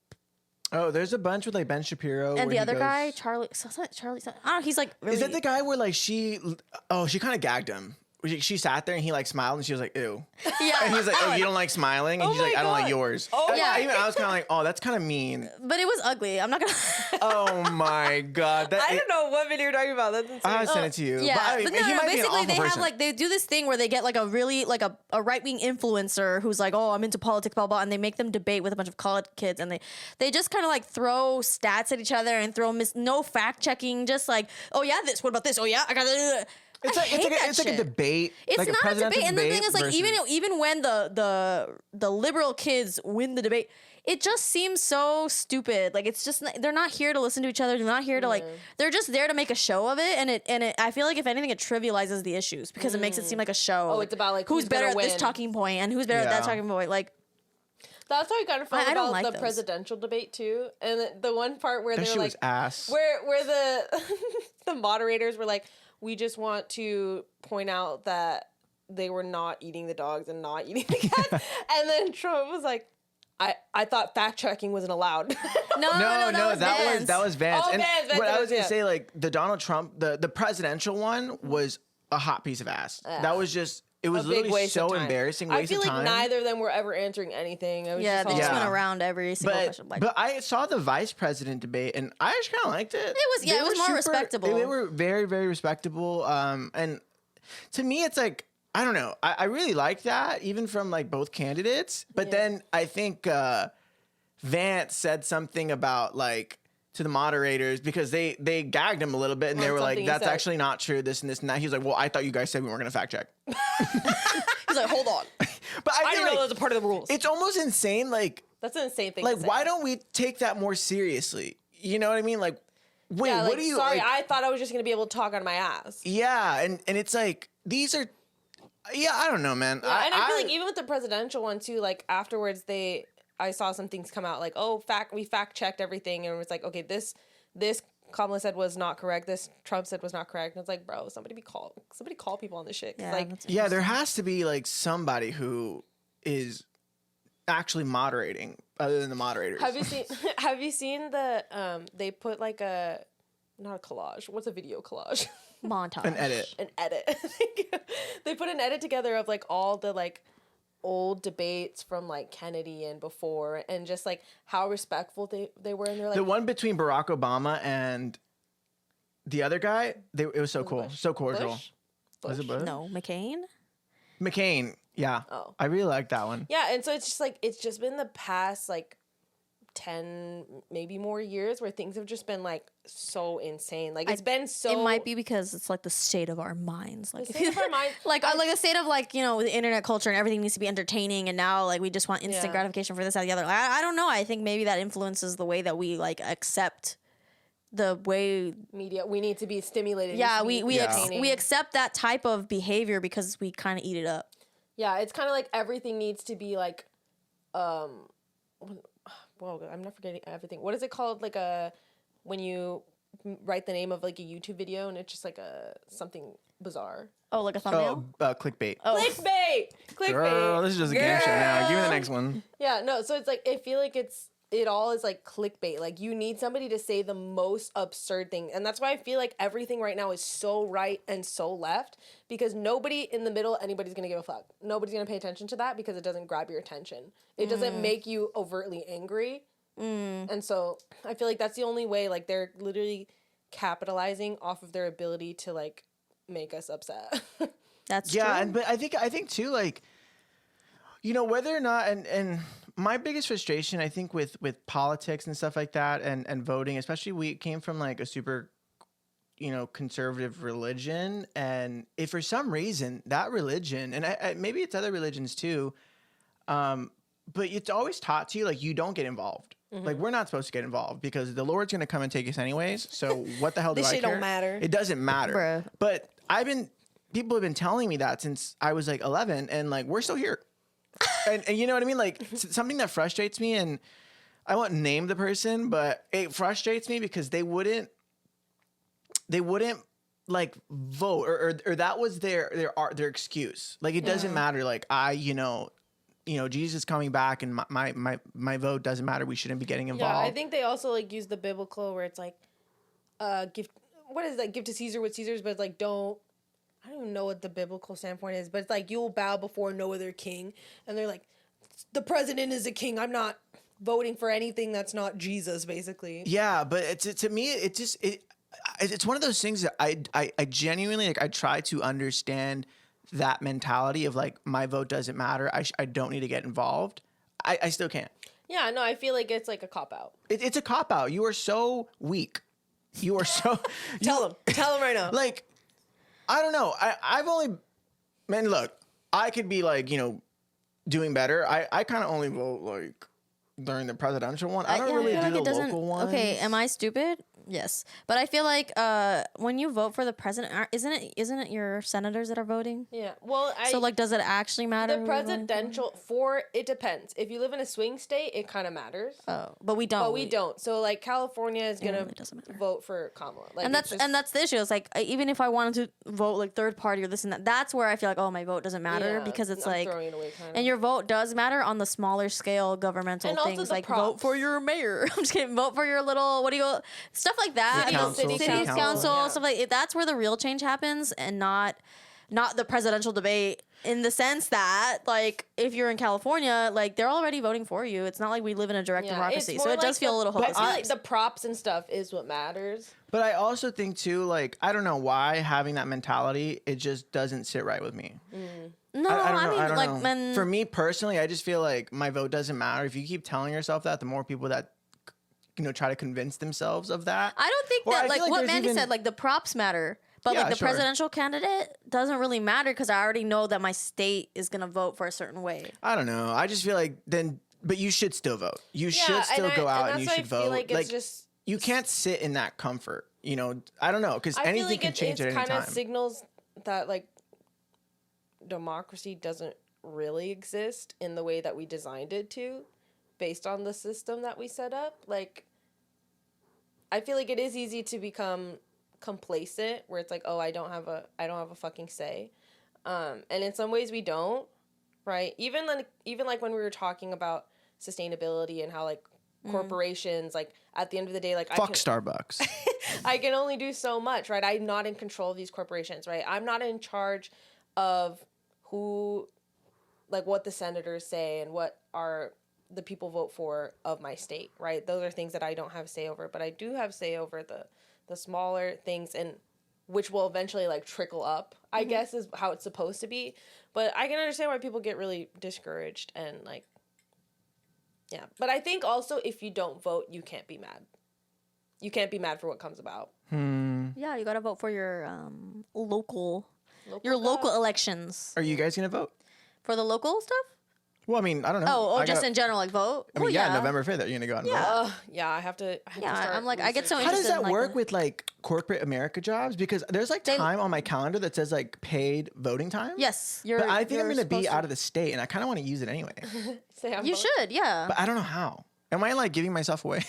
Oh, there's a bunch with like Ben Shapiro And where the he other goes- guy, Charlie. I don't know. He's like really. Is that the guy where like she kind of gagged him? She sat there and he like smiled and she was like, ew. Yeah. And he's like, oh, you don't like smiling? And Oh he's like, my I don't like God. yours. Oh And my even I was kind of like, oh, that's kind of mean. But it was ugly. I'm not gonna. Oh my God. I don't know what video you're talking about. That's insane. I'll send it to you. Yeah, But, I mean, but he might be an basically awful they have person. like they do this thing where they get like a really like a right wing influencer who's like, oh, I'm into politics, blah blah, and they make them debate with a bunch of college kids, and they just kind of like throw stats at each other and throw no fact checking, just like, oh yeah, this, what about this? Oh yeah, I got. It's like a debate. It's like not a presidential debate. And the thing is, like, versus- even when the liberal kids win the debate, it just seems so stupid. Like, it's just they're not here to listen to each other. They're not here to like. They're just there to make a show of it. And it I feel like if anything, it trivializes the issues because it makes it seem like a show. Oh, it's about like who's better gonna at this win. talking point and who's better at that Yeah. talking point. Like, That's how I kind of felt I don't about like the those. presidential debate too. And the one part where that they're shit like, was ass. where the the moderators were like, we just want to point out that they were not eating the dogs and not eating the cats. And then Trump was like, I thought fact checking wasn't allowed. no, that was Vance. Oh, And Vance, what I was yeah. gonna say, like the Donald Trump, the presidential one was a hot piece of ass. That was just. It was A big literally waste of so time. embarrassing. I Waste feel of like time. neither of them were ever answering anything. It was Yeah, just they all, just Yeah. went around every single question. Like, But I saw the vice president debate, and I actually kind of liked it. It was- yeah, They it was were more respectable. They were very, very respectable. And to me, it's like I don't know. I really like that, even from like both candidates. But then I think Vance said something about like to the moderators because they gagged him a little bit, and they were like, something he "That's said. actually not true. This and this and that." He was like, "Well, I thought you guys said we weren't going to fact check." he's like, hold on. But I I feel didn't know like that was a part of the rules. it's almost insane. Like. That's an insane thing Like, to say. why don't we take that more seriously? You know what I mean? Like, wait, Yeah, what like, do you? sorry, like, I thought I was just going to be able to talk on my ass. yeah, and it's like these are. Yeah, I don't know, man. Yeah, and I feel like even with the presidential one too, like afterwards I saw some things come out like, oh, we fact checked everything, and it was like, okay, this Kamala said was not correct, this Trump said was not correct, and it's like, bro, somebody call people on this shit. 'Cause, yeah, like, that's yeah, there has to be like somebody who is actually moderating other than the moderators. have you seen the they put like not a collage, what's a video collage? montage. An edit. An edit. They put an edit together of like all the like old debates from like Kennedy and before, and just like how respectful they were, and they're like, The one between Barack Obama and the other guy, it was so cool, Bush? so cordial. Bush? Was it Bush? Bush? No, McCain. McCain. Yeah. Oh. I really like that one. Yeah, and so it's just like it's just been the past like 10 maybe more years where things have just been like so insane. Like it's been so It might be because it's like the state of our minds. Like, state of our mind- like the state of like, you know, the internet culture and everything needs to be entertaining. And now like we just want instant Yeah. gratification for this, that, the other. I don't know. I think maybe that influences the way that we like accept the way. media. We need to be stimulated. It Yeah, needs to be we entertaining. accept that type of behavior because we kind of eat it up. Yeah, it's kind of like everything needs to be like well, I'm not forgetting everything. What is it called? Like when you write the name of like a YouTube video and it's just like something bizarre. Oh, like a thumbnail. Clickbait. Oh, Clickbait. Girl, this is just a game show now. Give me the next one. Yeah, no, so it's like I feel like it all is like clickbait. Like you need somebody to say the most absurd thing. And that's why I feel like everything right now is so right and so left, because nobody in the middle, anybody's going to give a fuck. Nobody's going to pay attention to that because it doesn't grab your attention. It doesn't make you overtly angry. And so I feel like that's the only way, like they're literally capitalizing off of their ability to like make us upset. that's Yeah, true. and but I think too, like, you know, whether or not and my biggest frustration, I think, with politics and stuff like that and voting, especially we came from like a super, you know, conservative religion, and if for some reason that religion, and I maybe it's other religions too, but it's always taught to you like you don't get involved. Like we're not supposed to get involved because the Lord's gonna come and take us anyways. So what the hell do This I shit care? don't matter. It doesn't matter. Bruh. But people have been telling me that since I was like 11, and like we're still here. and you know what I mean? Like something that frustrates me, and I won't name the person, but it frustrates me because they wouldn't like vote or that was their excuse. Like it doesn't matter. Like Jesus coming back and my vote doesn't matter. We shouldn't be getting involved. Yeah, I think they also like use the biblical where it's like, give to Caesar what Caesar's, but it's like I don't even know what the biblical standpoint is, but it's like you'll bow before no other king, and they're like, the president is a king. I'm not voting for anything that's not Jesus, basically. Yeah, but to me, it's one of those things that I genuinely like. I try to understand that mentality of like my vote doesn't matter. I don't need to get involved. I still can't. Yeah, no, I feel like it's like a cop out. It's a cop out. You are so weak. You are so Tell them right now. like I don't know. I've only, man, look, I could be like, doing better. I kind of only vote like during the presidential one. I don't yeah, really feel do like the it doesn't. local ones. Okay, am I stupid? Yes, but I feel like when you vote for the president, isn't it your senators that are voting? Yeah. Well, So like, does it actually matter? the who you're voting for? presidential it depends. If you live in a swing state, it kind of matters. Oh, but we don't. But we don't. So like California is gonna it doesn't matter. vote for Kamala. Like, And that's the issue. It's like even if I wanted to vote like third party or this and that, that's where I feel like, oh, my vote doesn't matter because it's I'm like, throwing it away kinda. and your vote does matter on the smaller scale governmental And also things, the like vote props. for your mayor. I'm just kidding. Vote for your little stuff like that. City council, City city council, council. Yeah. stuff like that's where the real change happens, and not the presidential debate. In the sense that, like, if you're in California, like, they're already voting for you. It's not like we live in a direct democracy. So it does feel a little I hopeless. feel like the props and stuff is what matters. But I also think too, like, I don't know why having that mentality, it just doesn't sit right with me. No, I mean, I don't like, know. when For me personally, I just feel like my vote doesn't matter. If you keep telling yourself that, the more people that try to convince themselves of that. I don't think Or I that, feel like what there's Mandy even- said, like the props matter, but Yeah, like the sure. presidential candidate doesn't really matter because I already know that my state is gonna vote for a certain way. I don't know. I just feel like but you should still vote. You should still go out and you should vote. Like it's just you can't sit in that comfort. I don't know because I feel anything like can change at any kind time. of signals that like democracy doesn't really exist in the way that we designed it to, based on the system that we set up. Like, I feel like it is easy to become complacent, where it's like, oh, I don't have a fucking say, and in some ways we don't, right? Even like when we were talking about sustainability and how like corporations, like at the end of the day, like Fuck Starbucks. I can only do so much, right? I'm not in control of these corporations, right? I'm not in charge of what the senators say and what are the people vote for of my state, right? Those are things that I don't have say over, but I do have say over the smaller things, and which will eventually like trickle up, I guess is how it's supposed to be. But I can understand why people get really discouraged and like, yeah. But I think also if you don't vote, you can't be mad. You can't be mad for what comes about. Yeah, you gotta vote for your local stuff. elections. Are you guys gonna vote? For the local stuff? Well, I mean, I don't know. Oh, I just gotta- in general, like vote. I mean, yeah, November 5th. Are you gonna go out and vote? Yeah, I have to. Yeah, start I'm like, I get so researching. How does interested that in, like, work with like corporate America jobs? Because there's like time on my calendar that says like paid voting time. Yes, But I think I'm you're gonna be supposed to- out of the state, and I kind of want to use it anyway. Say I'm You voting. should, yeah. But I don't know how. Am I like giving myself away?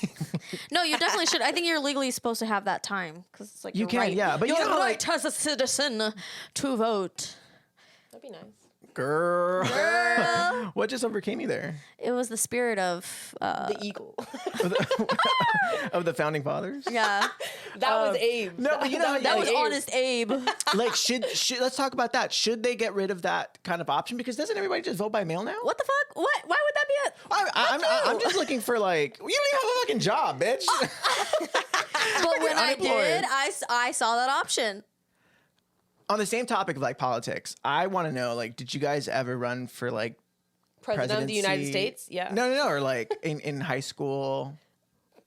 No, you definitely should. I think you're legally supposed to have that time because it's like You your can, right. yeah, but you your know how, right as a citizen to vote. That'd be nice. Girl. What just overcame you there? It was the spirit of The eagle. Of the founding fathers? yeah. That was Abe. No, but you know, That was like, honest Abe. like should let's talk about that. Should they get rid of that kind of option? Because doesn't everybody just vote by mail now? What the fuck? What? Why would that be it? I'm just looking for like, you don't even have a fucking job, bitch. But when I unemployed. did, I saw that option. On the same topic of like politics, I want to know, like, did you guys ever run for like President of the United presidency? States. Yeah. No, or like in high school.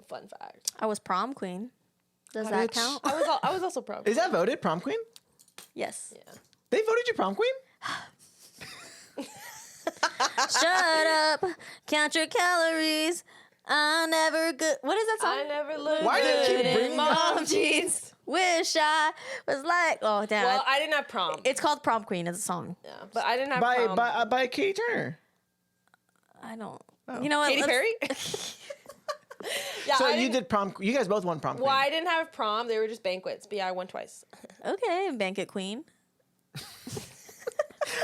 Fun fact. I was prom queen. Does that Bitch. count? I was also proud. Is that voted prom queen? Yes. Yeah. They voted you prom queen? Shut up. Count your calories. I never good. What is that song? I never looked Why do you good keep in bringing up- mom jeans. Wish I was like. Oh damn. Well, I didn't have prom. It's called Prom Queen. It's a song. Yeah, but I didn't have prom. By Katie Turner. I don't. You know what? Katy let's- Perry. Yeah, So I you didn't- did prom. You guys both won prom queen. Well, I didn't have prom. They were just banquets. But yeah, I went twice. Okay, banquet queen.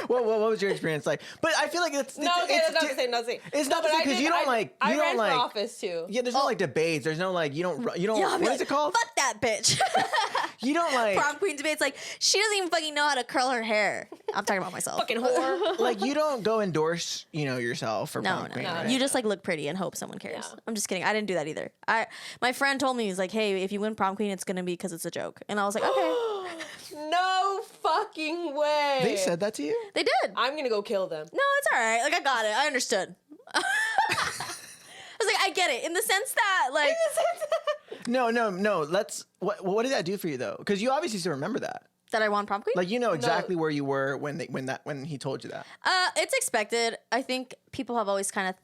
What was your experience like? But I feel like it's No, okay, that's not the same. Not the same. It's not the but same I 'cause did- you don't like- I you don't ran like- for office too. Yeah, there's no like debates. There's no like you don't. Yeah, I'll be What like, is it called? Fuck that bitch. You don't like Prom queen debates like she doesn't even fucking know how to curl her hair. I'm talking about myself. Fucking whore. like you don't go endorse yourself for No, prom queen. no. right? You just like look pretty and hope someone cares. Yeah. I'm just kidding. I didn't do that either. My friend told me, he's like, hey, if you win prom queen, it's gonna be because it's a joke. And I was like, okay. No fucking way. They said that to you? They did. I'm gonna go kill them. No, it's all right. Like I got it. I understood. I was like, I get it in the sense that like No. Let's. What did that do for you though? Because you obviously still remember that. That I won prom queen? Like, you know exactly where you were when he told you that. It's expected. I think people have always kind of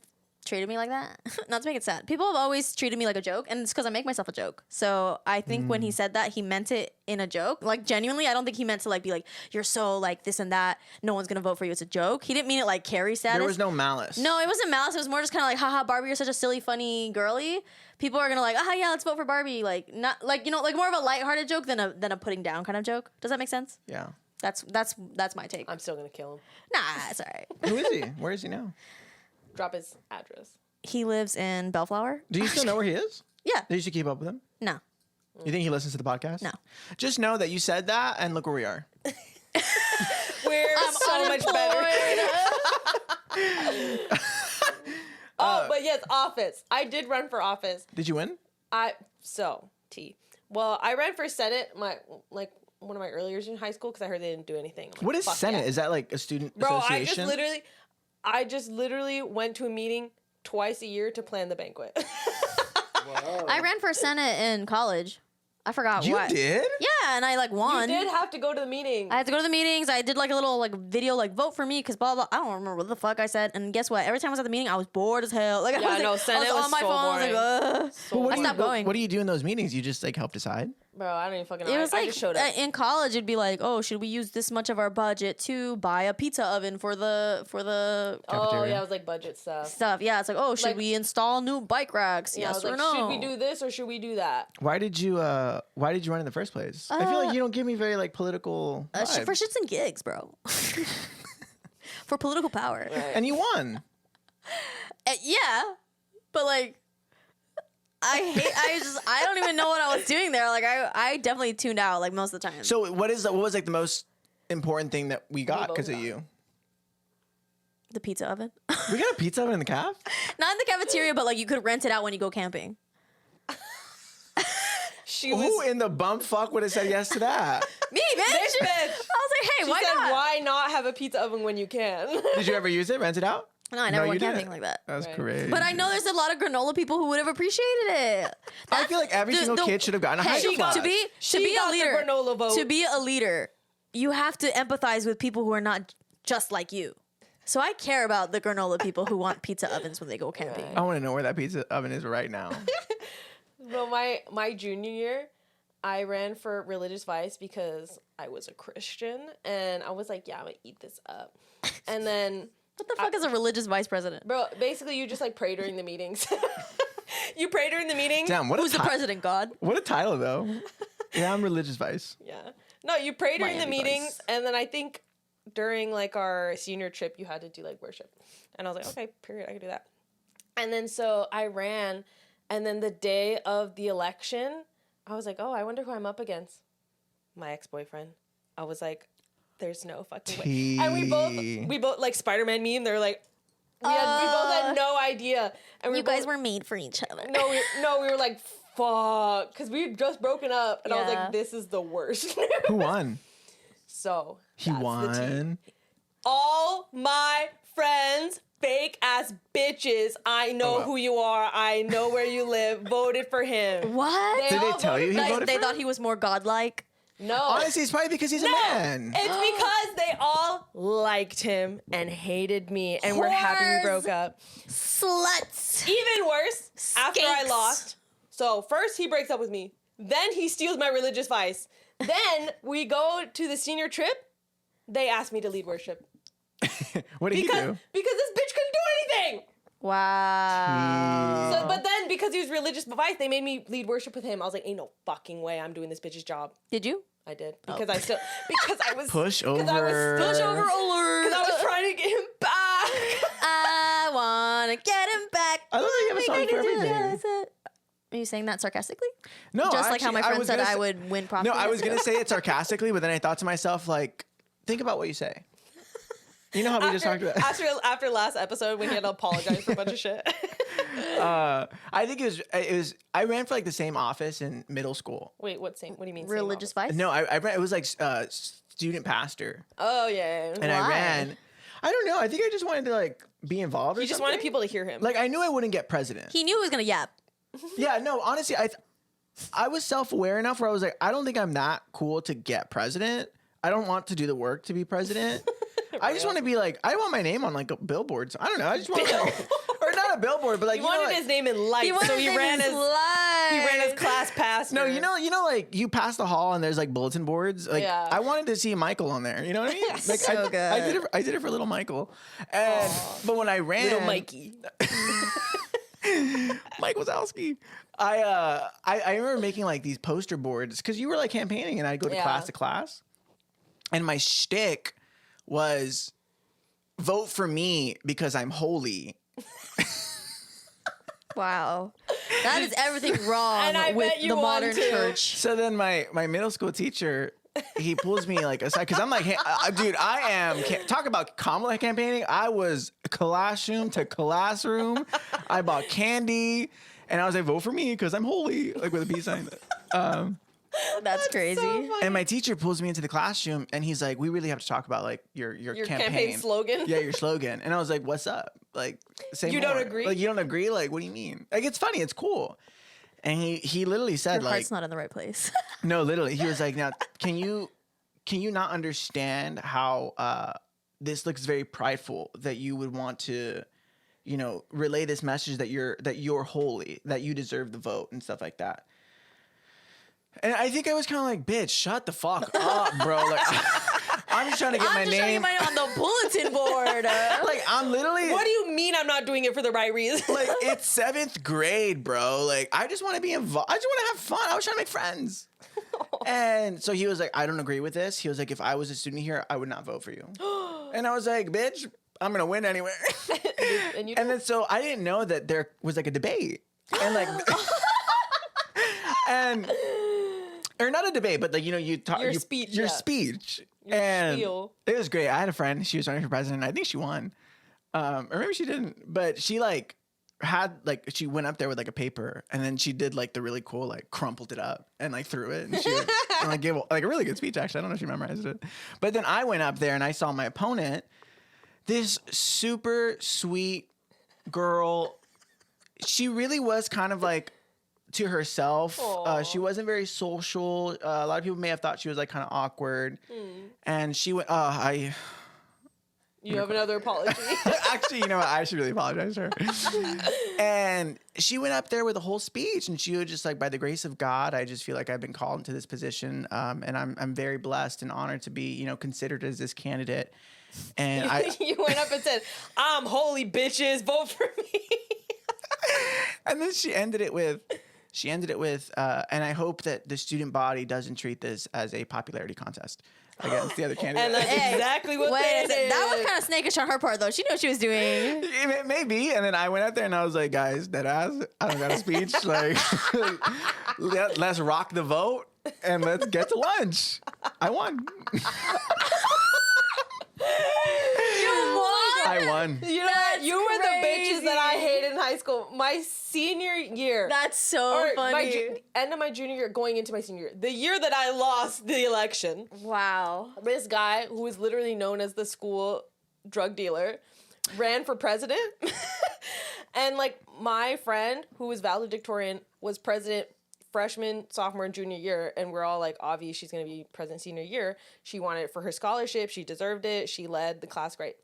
treated me like that. Not to make it sad. People have always treated me like a joke, and it's because I make myself a joke. So I think when he said that, he meant it in a joke. Like, genuinely, I don't think he meant to like be like, you're so like this and that. No one's gonna vote for you. It's a joke. He didn't mean it like Carrie status. There was no malice. No, it wasn't malice. It was more just kind of like, haha, Barbie, you're such a silly, funny girly. People are gonna like, yeah, let's vote for Barbie. Like, not like, you know, like more of a lighthearted joke than a putting down kind of joke. Does that make sense? Yeah. That's my take. I'm still gonna kill him. Nah, it's all right. Who is he? Where is he now? Drop his address. He lives in Bellflower. Do you still know where he is? Yeah. Did you should keep up with him? No. You think he listens to the podcast? No. Just know that you said that, and look where we are. We're so much better. But yes, office. I did run for office. Did you win? Well, I ran for Senate one of my early years in high school because I heard they didn't do anything. What is fuck Senate? yeah. Is that like a student Bro, association? I just literally went to a meeting twice a year to plan the banquet. I ran for Senate in college. I forgot You what. did? Yeah, and I like won. You did have to go to the meeting. I had to go to the meetings. I did like a little like video like vote for me because blah blah. I don't remember what the fuck I said. And guess what? Every time I was at the meeting, I was bored as hell. Like I was Senate on was my so phone. I was like, boring. But I stopped going. What do you do in those meetings? You just like help decide? Bro, I don't even fucking know. It was I like just showed up. in college, it'd be like, oh, should we use this much of our budget to buy a pizza oven for the Oh Cafeteria. yeah, it was like budget stuff. stuff? Yeah, it's like, oh, should Like- we install new bike racks? Yeah, I Yes was or like, no? should we do this or should we do that? Why did you run in the first place? I feel like you don't give me very like political For vibes. shits and gigs, bro. For political power. Right. And you won. Yeah, but like, I don't even know what I was doing there. Like, I definitely tuned out like most of the time. So what was like the most important thing that we got both because of got. you? The pizza oven. We got a pizza oven in the caf? Not in the cafeteria, but like you could rent it out when you go camping. She Who was in the bum fuck would have said yes to that? Me, bitch. This bitch. I was like, hey, She why said, not? why not have a pizza oven when you can? Did you ever use it? Rent it out? No, I never went you camping didn't. like that. That's Right. great. But I know there's a lot of granola people who would have appreciated it. I feel like every single kid should have gotten a Hey, hydro flask. to be She a got the leader. granola vote. To be a leader, you have to empathize with people who are not just like you. So I care about the granola people who want pizza ovens when they go camping. I want to know where that pizza oven is right now. Well, my junior year, I ran for religious vice because I was a Christian and I was like, yeah, I'm gonna eat this up. And then, What the fuck is a religious vice president? bro, basically you just like pray during the meetings. You pray during the meetings. Damn, what Who's a the president, God? What a title though. Yeah, I'm religious vice. Yeah. No, you pray during the Miami meetings, Vice. and then I think during like our senior trip, you had to do like worship. And I was like, okay, period, I can do that. And then so I ran, and then the day of the election, I was like, oh, I wonder who I'm up against. My ex-boyfriend. I was like, there's no fucking way. And we both like Spider-Man meme. They're like, we both had no idea. And You guys were made for each other. we were like, fuck, because we had just broken up, and I was Yeah. like, this is the worst. Who won? So He that's the tea. won. All my friends, fake ass bitches, I know wow. who you are. I know where you live. Voted for him. What? Did they all tell you he Like, voted they for thought him? he was more godlike. No. Honestly, it's probably because he's a man. It's because they all liked him and hated me, and we're happy we Whores. broke up. Sluts. Even worse, after I Skanks. lost. So first he breaks up with me. Then he steals my religious vice. Then we go to the senior trip. They asked me to lead worship. What did he Because do? this bitch couldn't do anything. Wow. So, but then because he was religious vice, they made me lead worship with him. I was like, ain't no fucking way I'm doing this bitch's job. Did you? I did. Because I still, because I was. Push Because I was over. push over alert. Because I was trying to get him back. I wanna get him back. I love that you have a song for everything. Are you saying that sarcastically? No, Just like how my actually, friend was said gonna I say- would win prom. No, queen. I was gonna say it sarcastically, but then I thought to myself, like, think about what you say. You know how we just talked about. After last episode when he had to apologize for a bunch of shit. I think it was. I ran for like the same office in middle school. Wait, what do you mean? same religious office? vice. No, I ran. It was like student pastor, Oh yeah. and I Why? ran. I don't know. I think I just wanted to like be involved. Or He just something. wanted people to hear him. Like I knew I wouldn't get president. He knew he was gonna yap. Yeah, no. Honestly, I was self-aware enough where I was like, I don't think I'm that cool to get president. I don't want to do the work to be president. I just want to be like, I want my name on like billboards. I don't know. I just want or not a billboard, but like He wanted like, his name in lights, so he ran his class past. No, you know, like you pass the hall and there's like bulletin boards. Like I wanted to see Michael on there. You know what I mean? Like So good. I did it for little Michael. And but when I ran, little Mikey, Mike Wazowski. I remember making like these poster boards because you were like campaigning, and I'd go to class, and my shtick was vote for me because I'm holy. Wow. That is everything wrong And I with bet you the want modern to. church. So then my middle school teacher, he pulls me like aside because I'm like, hey, dude, I am talk about Kamala campaigning. I was classroom to classroom. I bought candy, and I was like, vote for me because I'm holy, like with a peace sign. That's crazy. so funny. And my teacher pulls me into the classroom, and he's like, we really have to talk about like your campaign slogan. Yeah, your slogan. And I was like, what's up? Like, say You more. don't agree? Like, you don't agree? Like, what do you mean? Like, it's funny. It's cool. And he literally said, Your like, heart's not in the right place. no, literally, he was like, now, can you not understand how this looks very prideful that you would want to, you know, relay this message that you're holy, that you deserve the vote and stuff like that. And I think I was kind of like, bitch, shut the fuck up, bro. Like, I'm just trying to get my I'm just trying to name. get on the bulletin board. Like, I'm literally. What do you mean I'm not doing it for the right reason? Like, it's 7th grade, bro. Like, I just want to be involved. I just want to have fun. I was trying to make friends. And so he was like, I don't agree with this. He was like, if I was a student here, I would not vote for you. And I was like, bitch, I'm going to win anyway. and And then so I didn't know that there was like a debate. And like. And. Or not a debate, but like, you know, you talk Your speech, Your yeah. speech. Your and spiel. it was great. I had a friend, she was running for president. I think she won. Or maybe she didn't. But she like she went up there with like a paper, and then she did like the really cool, like crumpled it up and like threw it. And she and, like gave like a really good speech, actually. I don't know if she memorized it. But then I went up there and I saw my opponent, this super sweet girl. She really was kind of like to herself. She wasn't very social. A lot of people may have thought she was like kind of awkward. And she went, you have another apology. actually, you know what? I should really apologize to her. And she went up there with a whole speech, and she was just like, by the grace of God, I just feel like I've been called into this position. And I'm very blessed and honored to be, you know, considered as this candidate. And You went up and said, I'm holy, bitches, vote for me. and then she ended it with, and I hope that the student body doesn't treat this as a popularity contest against the other candidate. And that's exactly what Wait they a second. did. That was kind of snakish on her part, though. She knew what she was doing. Maybe. And then I went out there and I was like, guys, dead ass, I don't got a speech. Like, let's rock the vote and let's get to lunch. I won. I won. You know what? You were the bitches crazy. that I hated in high school. My senior year. That's so funny. End of my junior year, going into my senior year. The year that I lost the election. Wow. This guy, who was literally known as the school drug dealer, ran for president. And like my friend, who was valedictorian, was president freshman, sophomore, and junior year. And we're all like, obvious, she's going to be president senior year. She wanted it for her scholarship. She deserved it. She led the class great.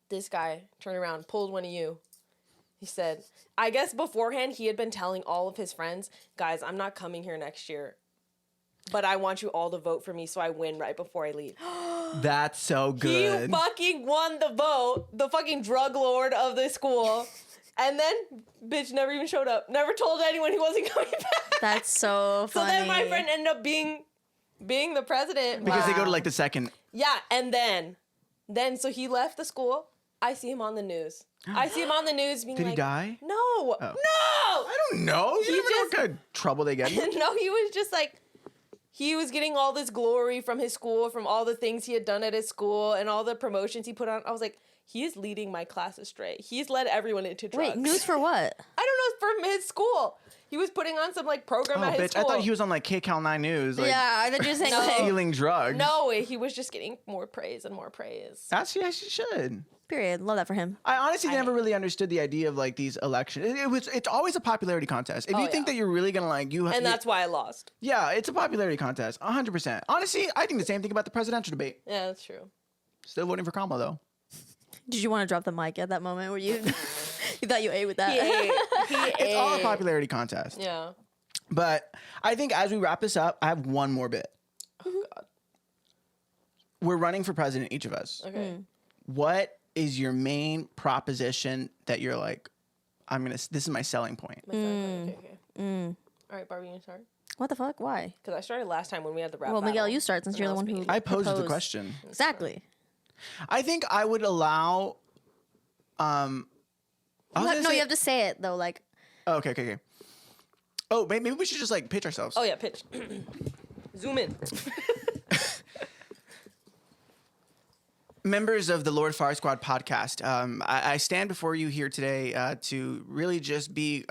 This guy turned around, pulled one of you. He said, I guess beforehand he had been telling all of his friends, guys, I'm not coming here next year, but I want you all to vote for me so I win right before I leave. That's so He good. fucking won the vote, the fucking drug lord of the school. And then, bitch never even showed up. Never told anyone he wasn't coming back. That's so So funny. then my friend ended up being the president. Because they go to Wow. like the second. Yeah, and then so he left the school. I see him on the news. I see him on the news being Did like, he die? No, Oh. no. I don't know. You He never know what just- kind of trouble they get in. No, he was just like, he was getting all this glory from his school, from all the things he had done at his school and all the promotions he put on. I was like, he is leading my class astray. He's led everyone into drugs. Wait, news for what? I don't know, from his school. He was putting on some like program Oh, at his bitch. I school. thought he was on like KCAL 9 News. Like, Yeah, I thought you were saying No. like, stealing drugs. No, he was just getting more praise and more praise. That's, yeah, she should. Period. Love that for him. I honestly never really understood the idea of like these elections. It's always a popularity contest. If you think that you're really gonna like And that's why I lost. yeah, it's a popularity contest, 100%. Honestly, I think the same thing about the presidential debate. Yeah, that's true. Still voting for Kamala though. Did you want to drop the mic at that moment where you you thought you ate with that? He ate. It's all a popularity contest. Yeah. But I think as we wrap this up, I have one more bit. Oh, God. We're running for president, each of us. Okay. What is your main proposition that you're like, this is my selling point? My selling point. Okay. All right, Barbie, you start. What the fuck? Why? Because I started last time when we had the rap Well, Miguel, battle. you start since And you're the was one who speaking. I posed the proposed. question. Exactly. I think I would allow. You have to say it though. Like, Oh, okay. Oh, maybe we should just like pitch ourselves. Oh, yeah, pitch. Zoom in. Members of the Lord Fire Squad podcast, I stand before you here today to really just be.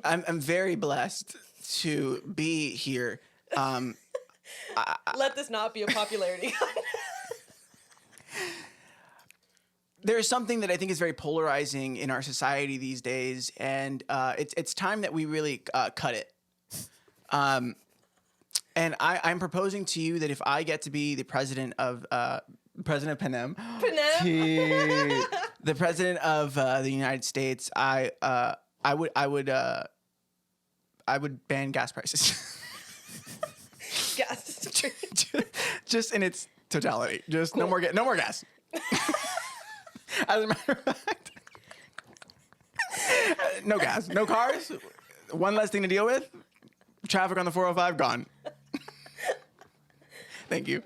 I'm very blessed to be here. Let this not be a popularity. There's something that I think is very polarizing in our society these days, and it's time that we really cut it. And I'm proposing to you that if I get to be the president of Panem, the president of the United States, I would ban gas prices. Gas. Just in its totality. Just no more gas. As a matter of fact, no gas, no cars. One less thing to deal with. Traffic on the 405 gone. Thank you.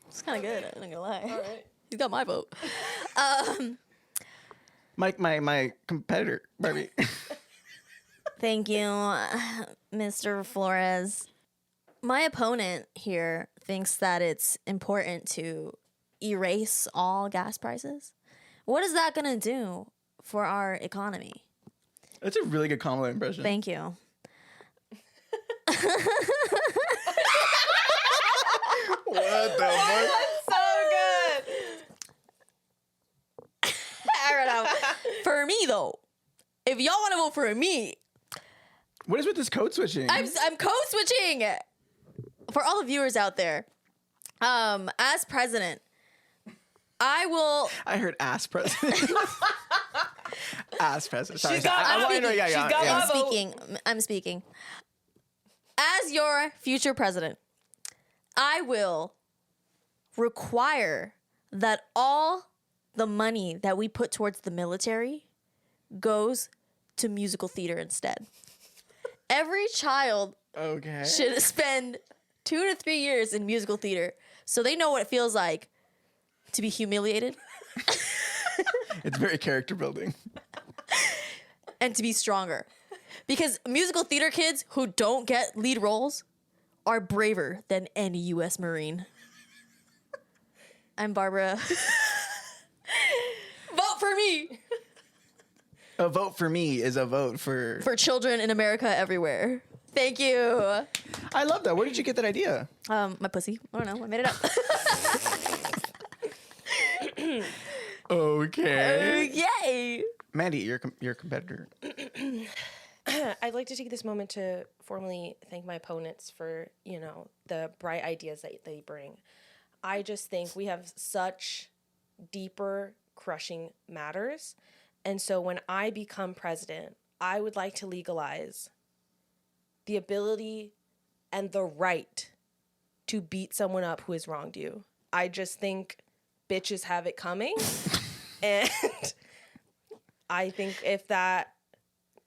it's kind of good. I'm not gonna lie. All right. He's got my vote. My competitor, Barbie. Thank you, Mr. Flores. My opponent here thinks that it's important to erase all gas prices. What is that going to do for our economy? That's a really good Kamala impression. Thank you. What the fuck? So good. I don't know. For me, though, if y'all want to vote for me, What is with this code switching? I'm code switching. For all the viewers out there, as president, I will. I heard ass president. Ass president. Sorry, She's got- sorry. I'm I- speaking. yeah, She's yeah, got yeah. my I'm speaking. I'm speaking. As your future president, I will require that all the money that we put towards the military goes to musical theater instead. Every child Okay. should spend 2 to 3 years in musical theater so they know what it feels like to be humiliated It's very character building. and to be stronger. Because musical theater kids who don't get lead roles are braver than any U.S. Marine. I'm Barbara. Vote for me. A vote for me is a vote for. For children in America everywhere. Thank you. I love that. Where did you get that idea? My pussy. I don't know. I made it up. Okay. Yay. Mandy, your competitor. I'd like to take this moment to formally thank my opponents for, the bright ideas that they bring. I just think we have such deeper, crushing matters. And so when I become president, I would like to legalize the ability and the right to beat someone up who has wronged you. I just think bitches have it coming. And I think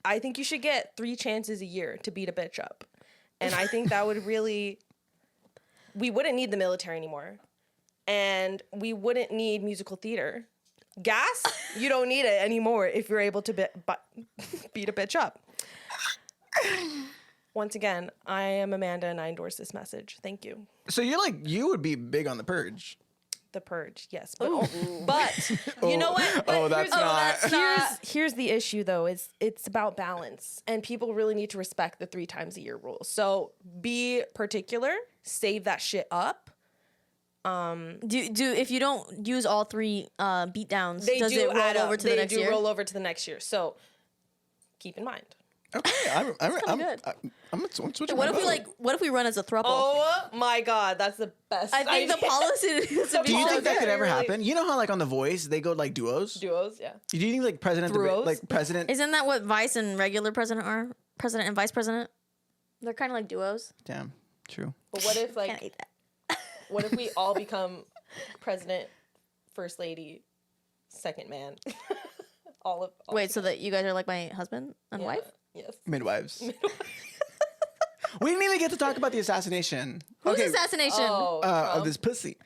I think you should get 3 chances a year to beat a bitch up. And I think that would really, we wouldn't need the military anymore. And we wouldn't need musical theater. Gas, you don't need it anymore if you're able to beat a bitch up. Once again, I am Amanda and I endorse this message. Thank you. So you would be big on the purge. The Purge, yes. But you know what? Oh, But that's not. Here's the issue, though. It's about balance. And people really need to respect the 3 times a year rule. So be particular. Save that shit up. If you don't use all 3 beat downs, They does do it roll add up. over to the next They do year? roll over to the next year. So keep in mind. Okay, I'm switching. What my if we vote. What if we run as a throuple? Oh my God, that's the best. I think the idea. policy is to be. Do you think that could ever Really? happen? You know how like on The Voice they go like duos? Duos? Yeah. Do you think like president? Isn't that what vice and regular president are? President and vice president? They're kind of like duos. Damn, true. But what if Can't eat that. what if we all become president, first lady, second man? all Wait, so that you guys are like my husband and yeah. wife? Yes. Midwives. We didn't even get to talk about the assassination. Whose assassination? Oh, Of this pussy.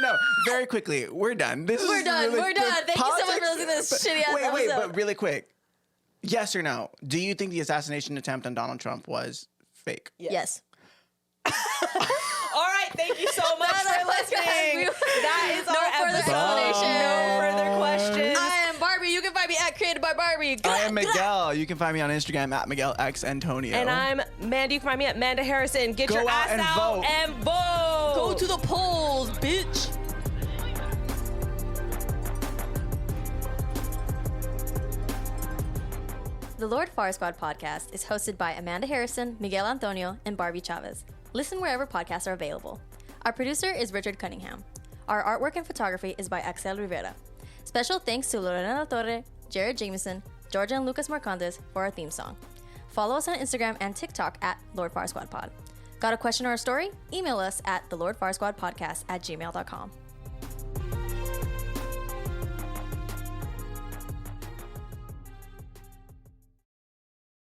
No. Very quickly, we're done. We're done. Thank you so much for listening to this shitty ass Wait, episode. but really quick. Yes or no? Do you think the assassination attempt on Donald Trump was fake? Yes. All right, thank you so much for listening. That is No our further episode. explanation. No further questions. I am Barbie. You can find me at Created by Barbie. I am Miguel. You can find me on Instagram at MiguelXAntonio. And I'm Mandy. You can find me at Amanda Harrison. Get Go your out ass and out vote. and vote. Go to the polls, bitch. The Lord Fire Squad podcast is hosted by Amanda Harrison, Miguel Antonio, and Barbie Chavez. Listen wherever podcasts are available. Our producer is Richard Cunningham. Our artwork and photography is by Axel Rivera. Special thanks to Lorena La Torre, Jared Jameson, Georgia and Lucas Marcondes for our theme song. Follow us on Instagram and TikTok at Lord Fire Squad Pod. Got a question or a story? Email us at thelordfiresquadpodcast@gmail.com.